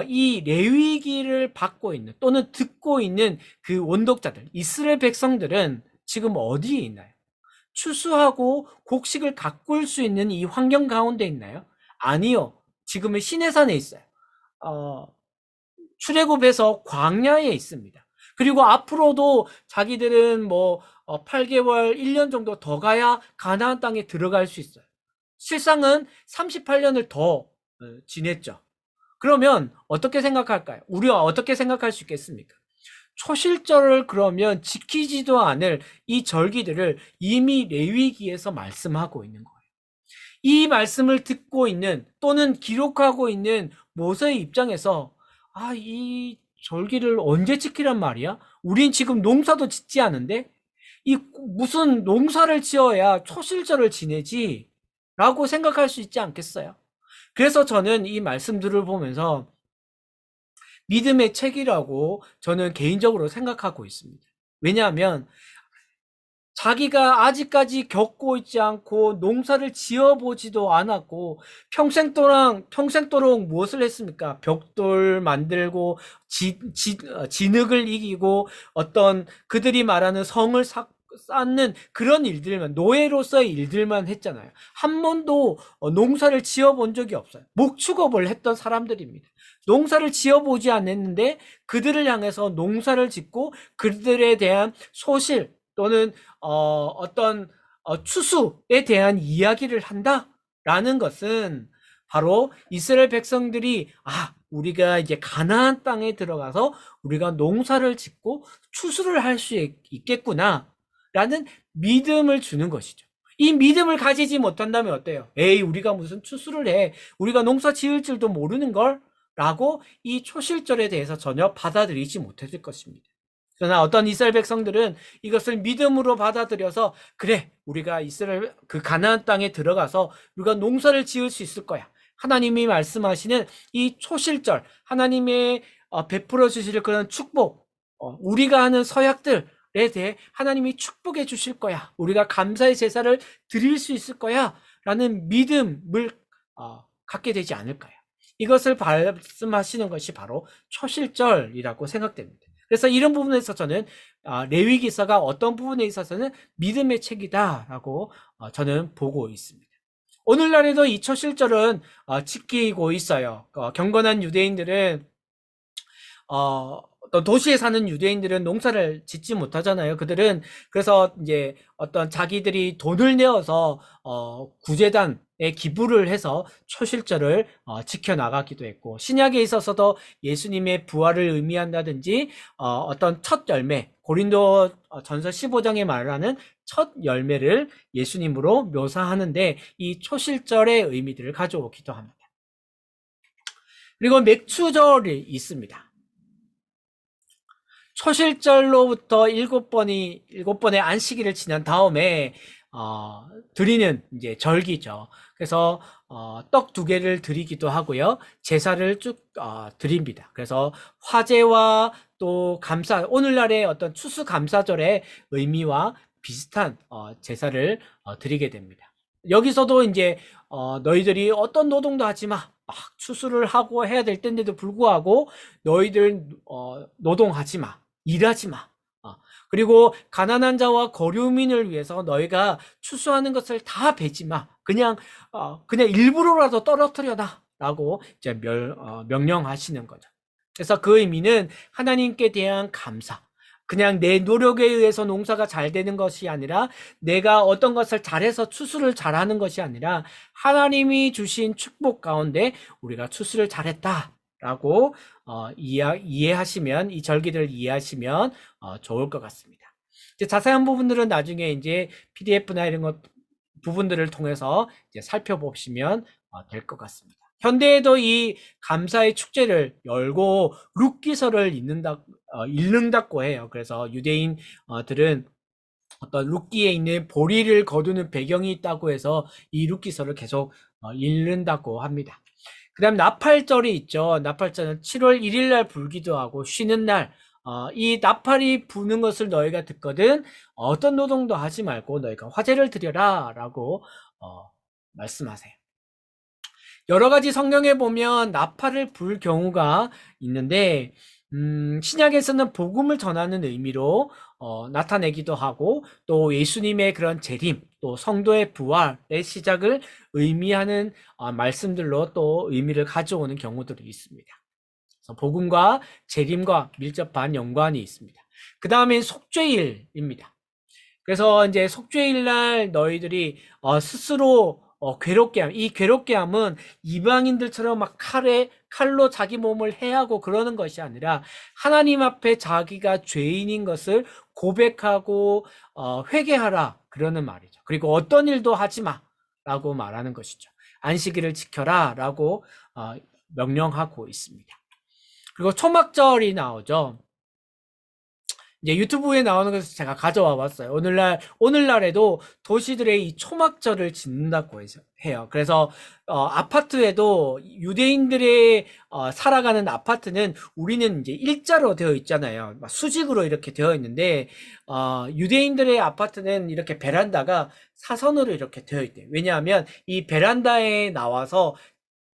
이 레위기를 받고 있는 또는 듣고 있는 그 원독자들, 이스라엘 백성들은 지금 어디에 있나요? 추수하고 곡식을 가꿀 수 있는 이 환경 가운데 있나요? 아니요. 지금은 시내산에 있어요. 출애굽에서 광야에 있습니다. 그리고 앞으로도 자기들은 8개월, 1년 정도 더 가야 가나안 땅에 들어갈 수 있어요. 실상은 38년을 더 지냈죠. 그러면 어떻게 생각할까요? 우리가 어떻게 생각할 수 있겠습니까? 초실절을 그러면 지키지도 않을 이 절기들을 이미 레위기에서 말씀하고 있는 거예요. 이 말씀을 듣고 있는 또는 기록하고 있는 모세의 입장에서 이 절기를 언제 지키란 말이야? 우린 지금 농사도 짓지 않은데 이 무슨 농사를 지어야 초실절을 지내지? 라고 생각할 수 있지 않겠어요? 그래서 저는 이 말씀들을 보면서 믿음의 책이라고 저는 개인적으로 생각하고 있습니다. 왜냐하면 자기가 아직까지 겪고 있지 않고 농사를 지어보지도 않았고 평생도록 무엇을 했습니까? 벽돌 만들고 진흙을 이기고 어떤 그들이 말하는 성을 쌓는 그런 일들만, 노예로서의 일들만 했잖아요. 한 번도 농사를 지어본 적이 없어요. 목축업을 했던 사람들입니다. 농사를 지어보지 않았는데 그들을 향해서 농사를 짓고 그들에 대한 소실 또는 어떤 추수에 대한 이야기를 한다라는 것은 바로 이스라엘 백성들이 우리가 이제 가나안 땅에 들어가서 우리가 농사를 짓고 추수를 할 수 있겠구나 라는 믿음을 주는 것이죠. 이 믿음을 가지지 못한다면 어때요? 우리가 무슨 추수를 해? 우리가 농사 지을 줄도 모르는 걸? 라고 이 초실절에 대해서 전혀 받아들이지 못했을 것입니다. 그러나 어떤 이스라엘 백성들은 이것을 믿음으로 받아들여서 그래, 우리가 이스라엘 그 가나안 땅에 들어가서 우리가 농사를 지을 수 있을 거야. 하나님이 말씀하시는 이 초실절, 하나님의 베풀어 주실 그런 축복, 우리가 하는 서약들에 대해 하나님이 축복해 주실 거야. 우리가 감사의 제사를 드릴 수 있을 거야. 라는 믿음을 갖게 되지 않을까요? 이것을 말씀하시는 것이 바로 초실절이라고 생각됩니다. 그래서 이런 부분에서 저는 레위기서가 어떤 부분에 있어서는 믿음의 책이다라고 저는 보고 있습니다. 오늘날에도 이 초실절은 지키고 있어요. 경건한 유대인들은 또 도시에 사는 유대인들은 농사를 짓지 못하잖아요. 그들은 그래서 이제 어떤 자기들이 돈을 내어서 구제단에 기부를 해서 초실절을 지켜나가기도 했고, 신약에 있어서도 예수님의 부활을 의미한다든지 어떤 첫 열매, 고린도 전서 15장에 말하는 첫 열매를 예수님으로 묘사하는데 이 초실절의 의미들을 가져오기도 합니다. 그리고 맥추절이 있습니다. 초실절로부터 7번의 안식일을 지난 다음에 드리는 이제 절기죠. 그래서 떡 2개를 드리기도 하고요. 제사를 쭉 드립니다. 그래서 화제와 또 감사, 오늘날의 어떤 추수감사절의 의미와 비슷한 제사를 드리게 됩니다. 여기서도 이제 너희들이 어떤 노동도 하지 마. 막 추수를 하고 해야 될 때인데도 불구하고 너희들 노동하지 마. 일하지 마. 그리고 가난한 자와 거류민을 위해서 너희가 추수하는 것을 다 베지 마. 그냥 일부러라도 떨어뜨려놔라고 이제 명령하시는 거죠. 그래서 그 의미는 하나님께 대한 감사. 그냥 내 노력에 의해서 농사가 잘 되는 것이 아니라 내가 어떤 것을 잘해서 추수를 잘하는 것이 아니라 하나님이 주신 축복 가운데 우리가 추수를 잘했다라고 이해하시면, 이 절기를 이해하시면 좋을 것 같습니다. 이제 자세한 부분들은 나중에 이제 PDF나 이런 것 부분들을 통해서 이제 살펴보시면 될 것 같습니다. 현대에도 이 감사의 축제를 열고 룻기서를 읽는다고 해요. 그래서 유대인들은 어떤 룻기에 있는 보리를 거두는 배경이 있다고 해서 이 룻기서를 계속 읽는다고 합니다. 그 다음 나팔절이 있죠. 나팔절은 7월 1일 날 불기도 하고 쉬는 날, 이 나팔이 부는 것을 너희가 듣거든 어떤 노동도 하지 말고 너희가 화제를 드려라 라고 말씀하세요. 여러 가지 성경에 보면 나팔을 불 경우가 있는데 신약에서는 복음을 전하는 의미로 나타내기도 하고 또 예수님의 그런 재림, 또 성도의 부활의 시작을 의미하는 말씀들로 또 의미를 가져오는 경우들이 있습니다. 그래서 복음과 재림과 밀접한 연관이 있습니다. 그 다음엔 속죄일입니다. 그래서 이제 속죄일 날 너희들이 스스로 괴롭게 함. 이 괴롭게 함은 이방인들처럼 막 칼로 자기 몸을 해하고 그러는 것이 아니라 하나님 앞에 자기가 죄인인 것을 고백하고 회개하라 그러는 말이죠. 그리고 어떤 일도 하지 마라고 말하는 것이죠. 안식일을 지켜라라고 명령하고 있습니다. 그리고 초막절이 나오죠. 이제 유튜브에 나오는 것을 제가 가져와 봤어요. 오늘날에도 도시들의 이 초막절을 짓는다고 해요. 그래서 아파트에도 유대인들의 살아가는 아파트는 우리는 이제 일자로 되어 있잖아요. 수직으로 이렇게 되어 있는데 유대인들의 아파트는 이렇게 베란다가 사선으로 이렇게 되어 있대요. 왜냐하면 이 베란다에 나와서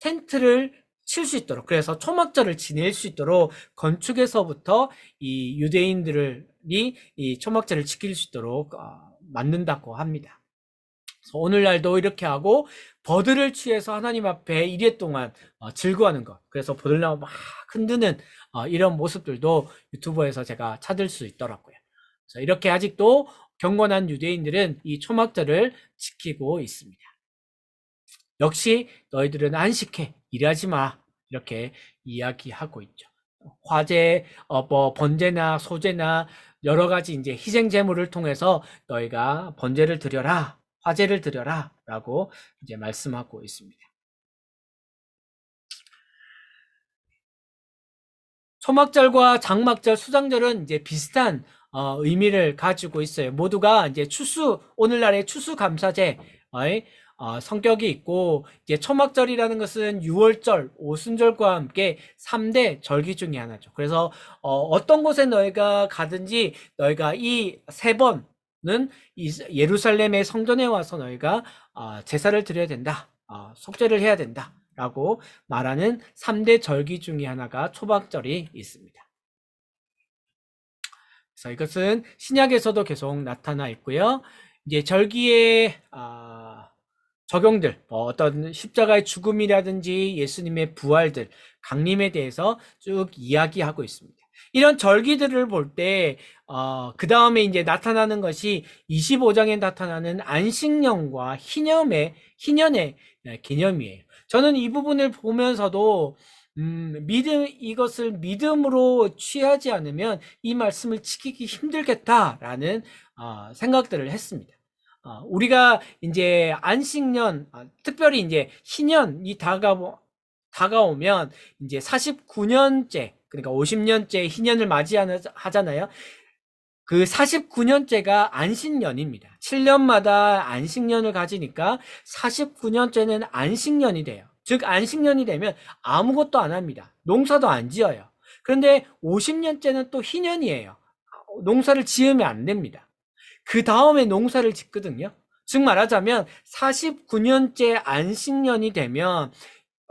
텐트를 칠 수 있도록, 그래서 초막절을 지낼 수 있도록 건축에서부터 이 유대인들이 이 초막절을 지킬 수 있도록 만든다고 합니다. 그래서 오늘날도 이렇게 하고 버들을 취해서 하나님 앞에 이래 동안 즐거워하는 것, 그래서 버들나무 막 흔드는 이런 모습들도 유튜브에서 제가 찾을 수 있더라고요. 그래서 이렇게 아직도 경건한 유대인들은 이 초막절을 지키고 있습니다. 역시 너희들은 안식해, 일하지 마, 이렇게 이야기하고 있죠. 화제, 번제나 소제나 여러 가지 이제 희생 제물을 통해서 너희가 번제를 드려라, 화제를 드려라라고 이제 말씀하고 있습니다. 초막절과 장막절, 수장절은 이제 비슷한 의미를 가지고 있어요. 모두가 이제 오늘날의 추수감사제 성격이 있고, 이제 초막절이라는 것은 유월절, 오순절과 함께 3대 절기 중에 하나죠. 그래서 어떤 곳에 너희가 가든지 너희가 이 3번은 예루살렘의 성전에 와서 너희가 제사를 드려야 된다, 속죄를 해야 된다 라고 말하는 3대 절기 중에 하나가 초막절이 있습니다. 그래서 이것은 신약에서도 계속 나타나 있고요. 이제 절기의 적용들, 어떤 십자가의 죽음이라든지 예수님의 부활들, 강림에 대해서 쭉 이야기하고 있습니다. 이런 절기들을 볼 때, 그 다음에 이제 나타나는 것이 25장에 나타나는 안식년과 희년의 개념이에요. 저는 이 부분을 보면서도, 이것을 믿음으로 취하지 않으면 이 말씀을 지키기 힘들겠다라는 생각들을 했습니다. 우리가 이제 안식년, 특별히 이제 희년이 다가오면 이제 49년째, 그러니까 50년째 희년을 맞이하잖아요. 그 49년째가 안식년입니다. 7년마다 안식년을 가지니까 49년째는 안식년이 돼요. 즉 안식년이 되면 아무것도 안 합니다. 농사도 안 지어요. 그런데 50년째는 또 희년이에요. 농사를 지으면 안 됩니다. 그 다음에 농사를 짓거든요. 즉 말하자면 49년째 안식년이 되면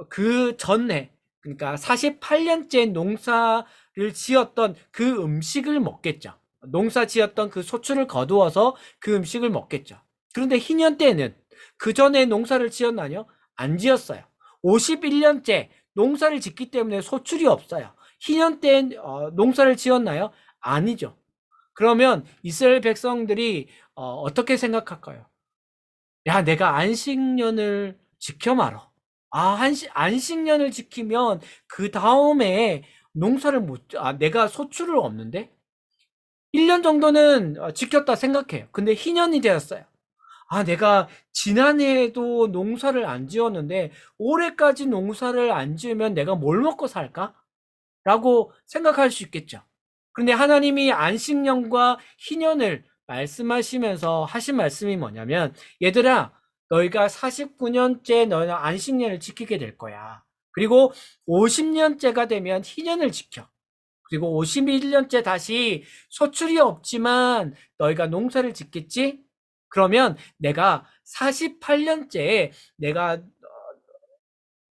그 전에, 그러니까 48년째 농사를 지었던 그 음식을 먹겠죠. 농사 지었던 그 소출을 거두어서 그 음식을 먹겠죠. 그런데 희년 때는 그 전에 농사를 지었나요? 안 지었어요. 51년째 농사를 짓기 때문에 소출이 없어요. 희년 때 농사를 지었나요? 아니죠. 그러면 이스라엘 백성들이 어떻게 생각할까요? 야, 내가 안식년을 지켜 말어. 안식년을 지키면 그 다음에 내가 소출을 없는데? 1년 정도는 지켰다 생각해요. 근데 희년이 되었어요. 내가 지난해에도 농사를 안 지었는데 올해까지 농사를 안 지으면 내가 뭘 먹고 살까? 라고 생각할 수 있겠죠. 그런데 하나님이 안식년과 희년을 말씀하시면서 하신 말씀이 뭐냐면, 얘들아, 너희가 49년째 너희는 안식년을 지키게 될 거야. 그리고 50년째가 되면 희년을 지켜. 그리고 51년째 다시 소출이 없지만 너희가 농사를 짓겠지? 그러면 내가 48년째에 내가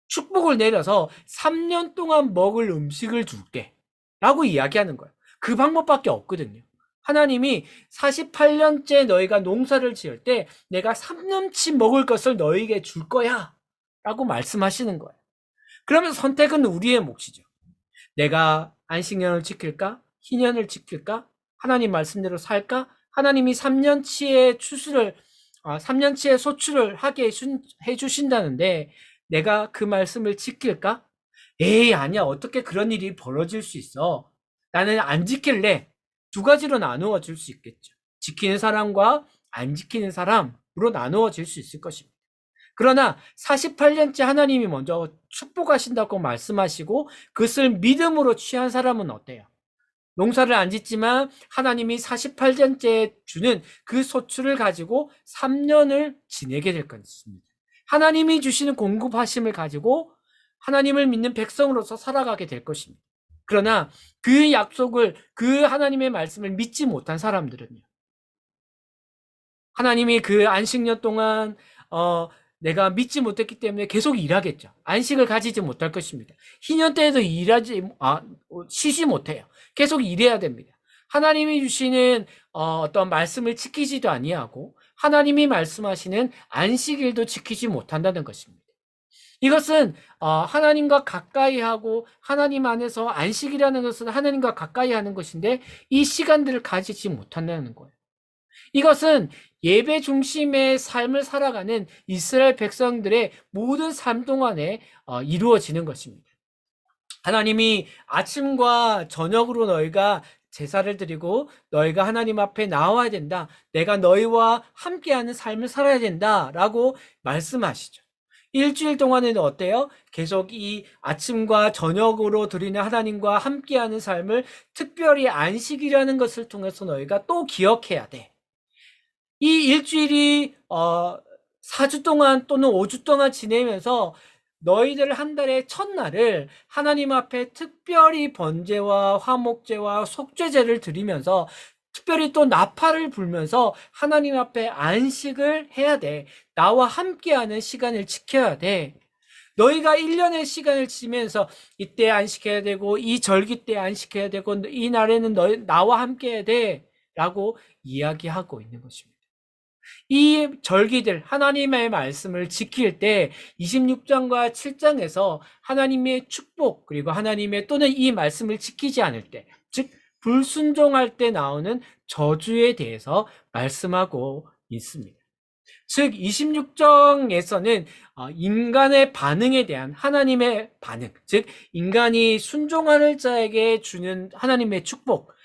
축복을 내려서 3년 동안 먹을 음식을 줄게. 라고 이야기하는 거예요. 그 방법밖에 없거든요. 하나님이 48년째 너희가 농사를 지을 때 내가 3년치 먹을 것을 너희에게 줄 거야. 라고 말씀하시는 거예요. 그러면 선택은 우리의 몫이죠. 내가 안식년을 지킬까? 희년을 지킬까? 하나님 말씀대로 살까? 하나님이 3년치의 소출을 하게 해주신다는데 내가 그 말씀을 지킬까? 에이, 아니야. 어떻게 그런 일이 벌어질 수 있어? 나는 안 지킬래. 두 가지로 나누어질 수 있겠죠. 지키는 사람과 안 지키는 사람으로 나누어질 수 있을 것입니다. 그러나 48년째 하나님이 먼저 축복하신다고 말씀하시고 그것을 믿음으로 취한 사람은 어때요? 농사를 안 짓지만 하나님이 48년째 주는 그 소출을 가지고 3년을 지내게 될 것입니다. 하나님이 주시는 공급하심을 가지고 하나님을 믿는 백성으로서 살아가게 될 것입니다. 그러나 그 약속을, 그 하나님의 말씀을 믿지 못한 사람들은요. 하나님이 그 안식년 동안 내가 믿지 못했기 때문에 계속 일하겠죠. 안식을 가지지 못할 것입니다. 희년 때에도 쉬지 못해요. 계속 일해야 됩니다. 하나님이 주시는 어떤 말씀을 지키지도 아니하고 하나님이 말씀하시는 안식일도 지키지 못한다는 것입니다. 이것은 하나님과 가까이 하고 하나님 안에서 안식이라는 것은 하나님과 가까이 하는 것인데 이 시간들을 가지지 못한다는 거예요. 이것은 예배 중심의 삶을 살아가는 이스라엘 백성들의 모든 삶 동안에 이루어지는 것입니다. 하나님이 아침과 저녁으로 너희가 제사를 드리고 너희가 하나님 앞에 나와야 된다. 내가 너희와 함께하는 삶을 살아야 된다라고 말씀하시죠. 일주일 동안에는 어때요? 계속 이 아침과 저녁으로 드리는 하나님과 함께하는 삶을 특별히 안식이라는 것을 통해서 너희가 또 기억해야 돼. 이 일주일이 4주 동안 또는 5주 동안 지내면서 너희들 한 달의 첫날을 하나님 앞에 특별히 번제와 화목제와 속죄제를 드리면서 특별히 또 나팔을 불면서 하나님 앞에 안식을 해야 돼. 나와 함께하는 시간을 지켜야 돼. 너희가 1년의 시간을 지면서 이때 안식해야 되고 이 절기 때 안식해야 되고 이 날에는 나와 함께해야 돼 라고 이야기하고 있는 것입니다. 이 절기들 하나님의 말씀을 지킬 때 26장과 7장에서 하나님의 축복 그리고 하나님의 또는 이 말씀을 지키지 않을 때, 즉 불순종할 때 나오는 저주에 대해서 말씀하고 있습니다. 즉 26장에서는 인간의 반응에 대한 하나님의 반응, 즉 인간이 순종하는 자에게 주는 하나님의 축복,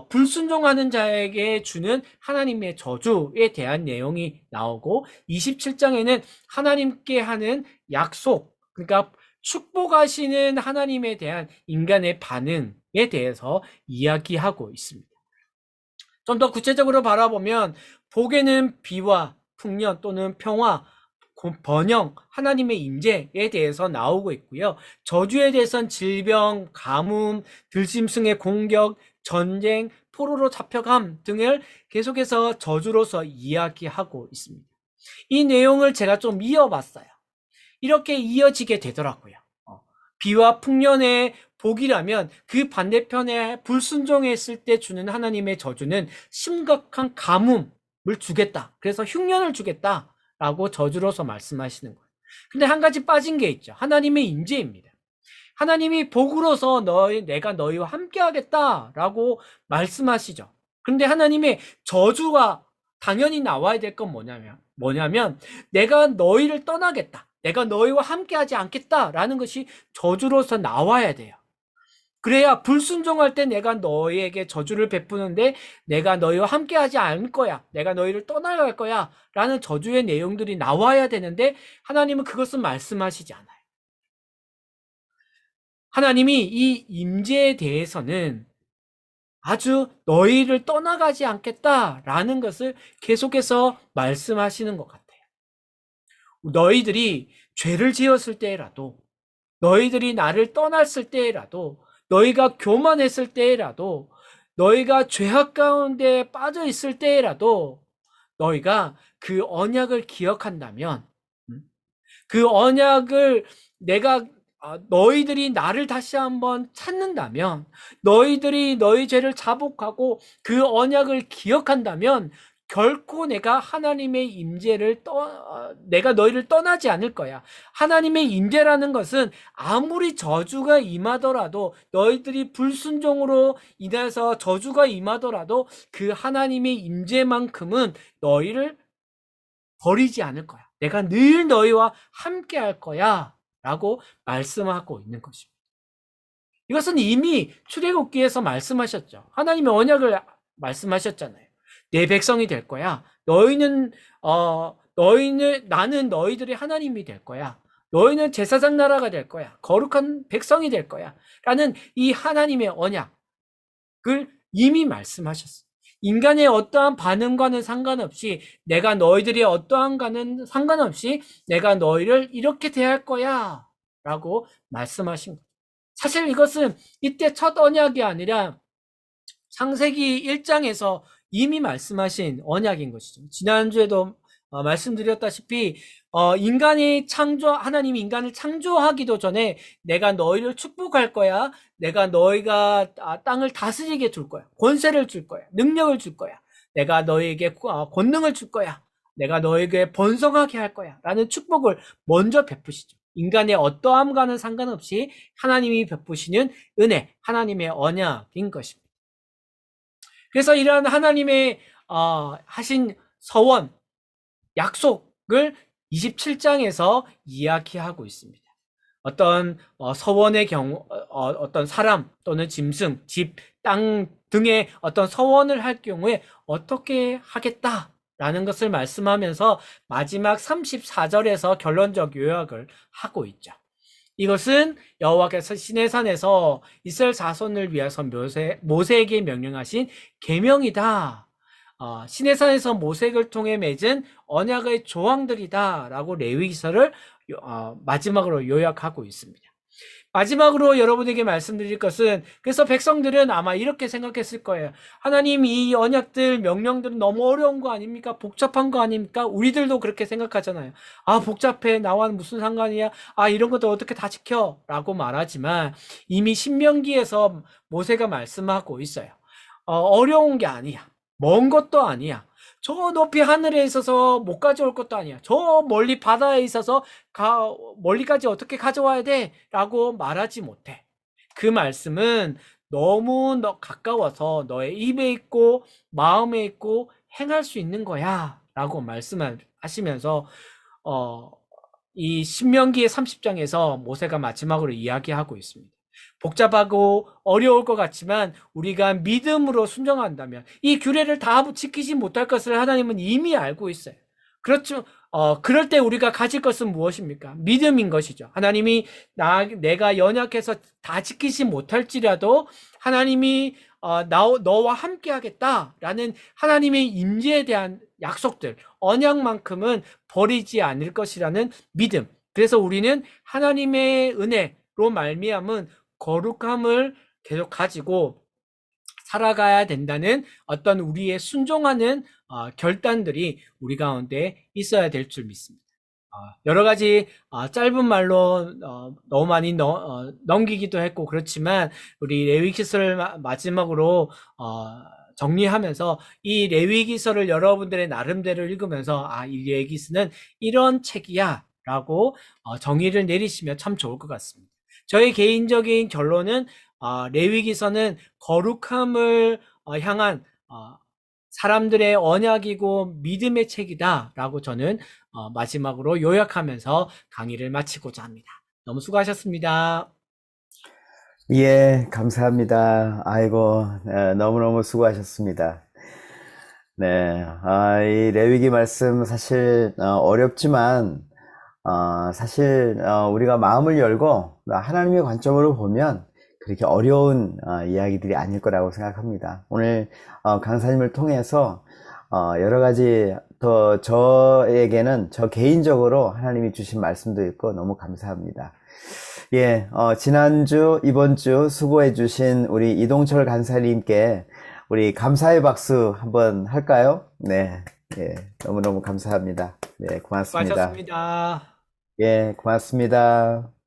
불순종하는 자에게 주는 하나님의 저주에 대한 내용이 나오고 27장에는 하나님께 하는 약속, 그러니까 축복하시는 하나님에 대한 인간의 반응에 대해서 이야기하고 있습니다. 좀 더 구체적으로 바라보면 복에는 비와 풍년 또는 평화, 번영, 하나님의 임재에 대해서 나오고 있고요. 저주에 대해서는 질병, 가뭄, 들짐승의 공격, 전쟁, 포로로 잡혀감 등을 계속해서 저주로서 이야기하고 있습니다. 이 내용을 제가 좀 이어봤어요. 이렇게 이어지게 되더라고요. 비와 풍년의 복이라면 그 반대편에 불순종했을 때 주는 하나님의 저주는 심각한 가뭄을 주겠다. 그래서 흉년을 주겠다라고 저주로서 말씀하시는 거예요. 근데 한 가지 빠진 게 있죠. 하나님의 임재입니다. 하나님이 복으로서 내가 너희와 함께 하겠다라고 말씀하시죠. 근데 하나님의 저주가 당연히 나와야 될 건 뭐냐면 내가 너희를 떠나겠다. 내가 너희와 함께 하지 않겠다라는 것이 저주로서 나와야 돼요. 그래야 불순종할 때 내가 너희에게 저주를 베푸는데 내가 너희와 함께 하지 않을 거야. 내가 너희를 떠나갈 거야. 라는 저주의 내용들이 나와야 되는데 하나님은 그것은 말씀하시지 않아요. 하나님이 이 임재에 대해서는 아주 너희를 떠나가지 않겠다라는 것을 계속해서 말씀하시는 것 같아요. 너희들이 죄를 지었을 때라도, 너희들이 나를 떠났을 때라도, 너희가 교만했을 때라도, 너희가 죄악 가운데 빠져 있을 때라도 너희가 그 언약을 기억한다면, 그 언약을 내가 너희들이 나를 다시 한번 찾는다면, 너희들이 너희 죄를 자복하고 그 언약을 기억한다면 결코 내가 하나님의 임재를 내가 너희를 떠나지 않을 거야. 하나님의 임재라는 것은 아무리 저주가 임하더라도, 너희들이 불순종으로 인해서 저주가 임하더라도 그 하나님의 임재만큼은 너희를 버리지 않을 거야. 내가 늘 너희와 함께 할 거야 라고 말씀하고 있는 것입니다. 이것은 이미 출애굽기에서 말씀하셨죠. 하나님의 언약을 말씀하셨잖아요. 내 백성이 될 거야. 나는 너희들의 하나님이 될 거야. 너희는 제사장 나라가 될 거야. 거룩한 백성이 될 거야. 라는 이 하나님의 언약을 이미 말씀하셨어요. 인간의 어떠한 반응과는 상관없이, 내가 너희들이 어떠한가는 상관없이 내가 너희를 이렇게 대할 거야 라고 말씀하신 거예요. 사실 이것은 이때 첫 언약이 아니라 창세기 1장에서 이미 말씀하신 언약인 것이죠. 지난주에도 말씀드렸다시피 하나님이 인간을 창조하기도 전에 내가 너희를 축복할 거야. 내가 너희가 땅을 다스리게 줄 거야. 권세를 줄 거야. 능력을 줄 거야. 내가 너희에게 권능을 줄 거야. 내가 너희에게 번성하게 할 거야. 라는 축복을 먼저 베푸시죠. 인간의 어떠함과는 상관없이 하나님이 베푸시는 은혜, 하나님의 언약인 것입니다. 그래서 이러한 하나님의 하신 서원, 약속을 27장에서 이야기하고 있습니다. 어떤 서원의 경우, 어떤 사람 또는 짐승, 집, 땅 등의 어떤 서원을 할 경우에 어떻게 하겠다라는 것을 말씀하면서 마지막 34절에서 결론적 요약을 하고 있죠. 이것은 여호와께서 시내산에서 이스라엘 자손을 위해서 모세에게 명령하신 계명이다. 시내산에서 모세를 통해 맺은 언약의 조항들이다 라고 레위기서를 마지막으로 요약하고 있습니다. 마지막으로 여러분에게 말씀드릴 것은, 그래서 백성들은 아마 이렇게 생각했을 거예요. 하나님, 이 언약들, 명령들은 너무 어려운 거 아닙니까? 복잡한 거 아닙니까? 우리들도 그렇게 생각하잖아요. 복잡해. 나와는 무슨 상관이야? 이런 것도 어떻게 다 지켜? 라고 말하지만 이미 신명기에서 모세가 말씀하고 있어요. 어려운 게 아니야. 먼 것도 아니야. 저 높이 하늘에 있어서 못 가져올 것도 아니야. 저 멀리 바다에 있어서 멀리까지 어떻게 가져와야 돼? 라고 말하지 못해. 그 말씀은 너무 가까워서 너의 입에 있고 마음에 있고 행할 수 있는 거야 라고 말씀하시면서 이 신명기의 30장에서 모세가 마지막으로 이야기하고 있습니다. 복잡하고 어려울 것 같지만 우리가 믿음으로 순종한다면 이 규례를 다 지키지 못할 것을 하나님은 이미 알고 있어요. 그렇죠. 그럴 때 우리가 가질 것은 무엇입니까? 믿음인 것이죠. 하나님이 내가 연약해서 다 지키지 못할지라도 하나님이 너와 함께 하겠다라는 하나님의 임재에 대한 약속들, 언약만큼은 버리지 않을 것이라는 믿음. 그래서 우리는 하나님의 은혜로 말미암은 거룩함을 계속 가지고 살아가야 된다는 어떤 우리의 순종하는 결단들이 우리 가운데 있어야 될 줄 믿습니다. 여러 가지 짧은 말로 너무 많이 넘기기도 했고 그렇지만 우리 레위기서를 마지막으로 정리하면서 이 레위기서를 여러분들의 나름대로 읽으면서 이 레위기서는 이런 책이야 라고 정의를 내리시면 참 좋을 것 같습니다. 저의 개인적인 결론은 레위기서는 거룩함을 향한 사람들의 언약이고 믿음의 책이다라고 저는 마지막으로 요약하면서 강의를 마치고자 합니다. 너무 수고하셨습니다. 예, 감사합니다. 아이고, 너무너무 수고하셨습니다. 네, 이 레위기 말씀 사실 어렵지만 사실 우리가 마음을 열고 하나님의 관점으로 보면 그렇게 어려운 이야기들이 아닐 거라고 생각합니다. 오늘 강사님을 통해서 여러 가지 더 저에게는 저 개인적으로 하나님이 주신 말씀도 있고 너무 감사합니다. 예, 지난주, 이번주 수고해 주신 우리 이동철 간사님께 우리 감사의 박수 한번 할까요? 네, 예, 너무너무 감사합니다. 네, 고맙습니다. 수고하셨습니다. 예, 고맙습니다.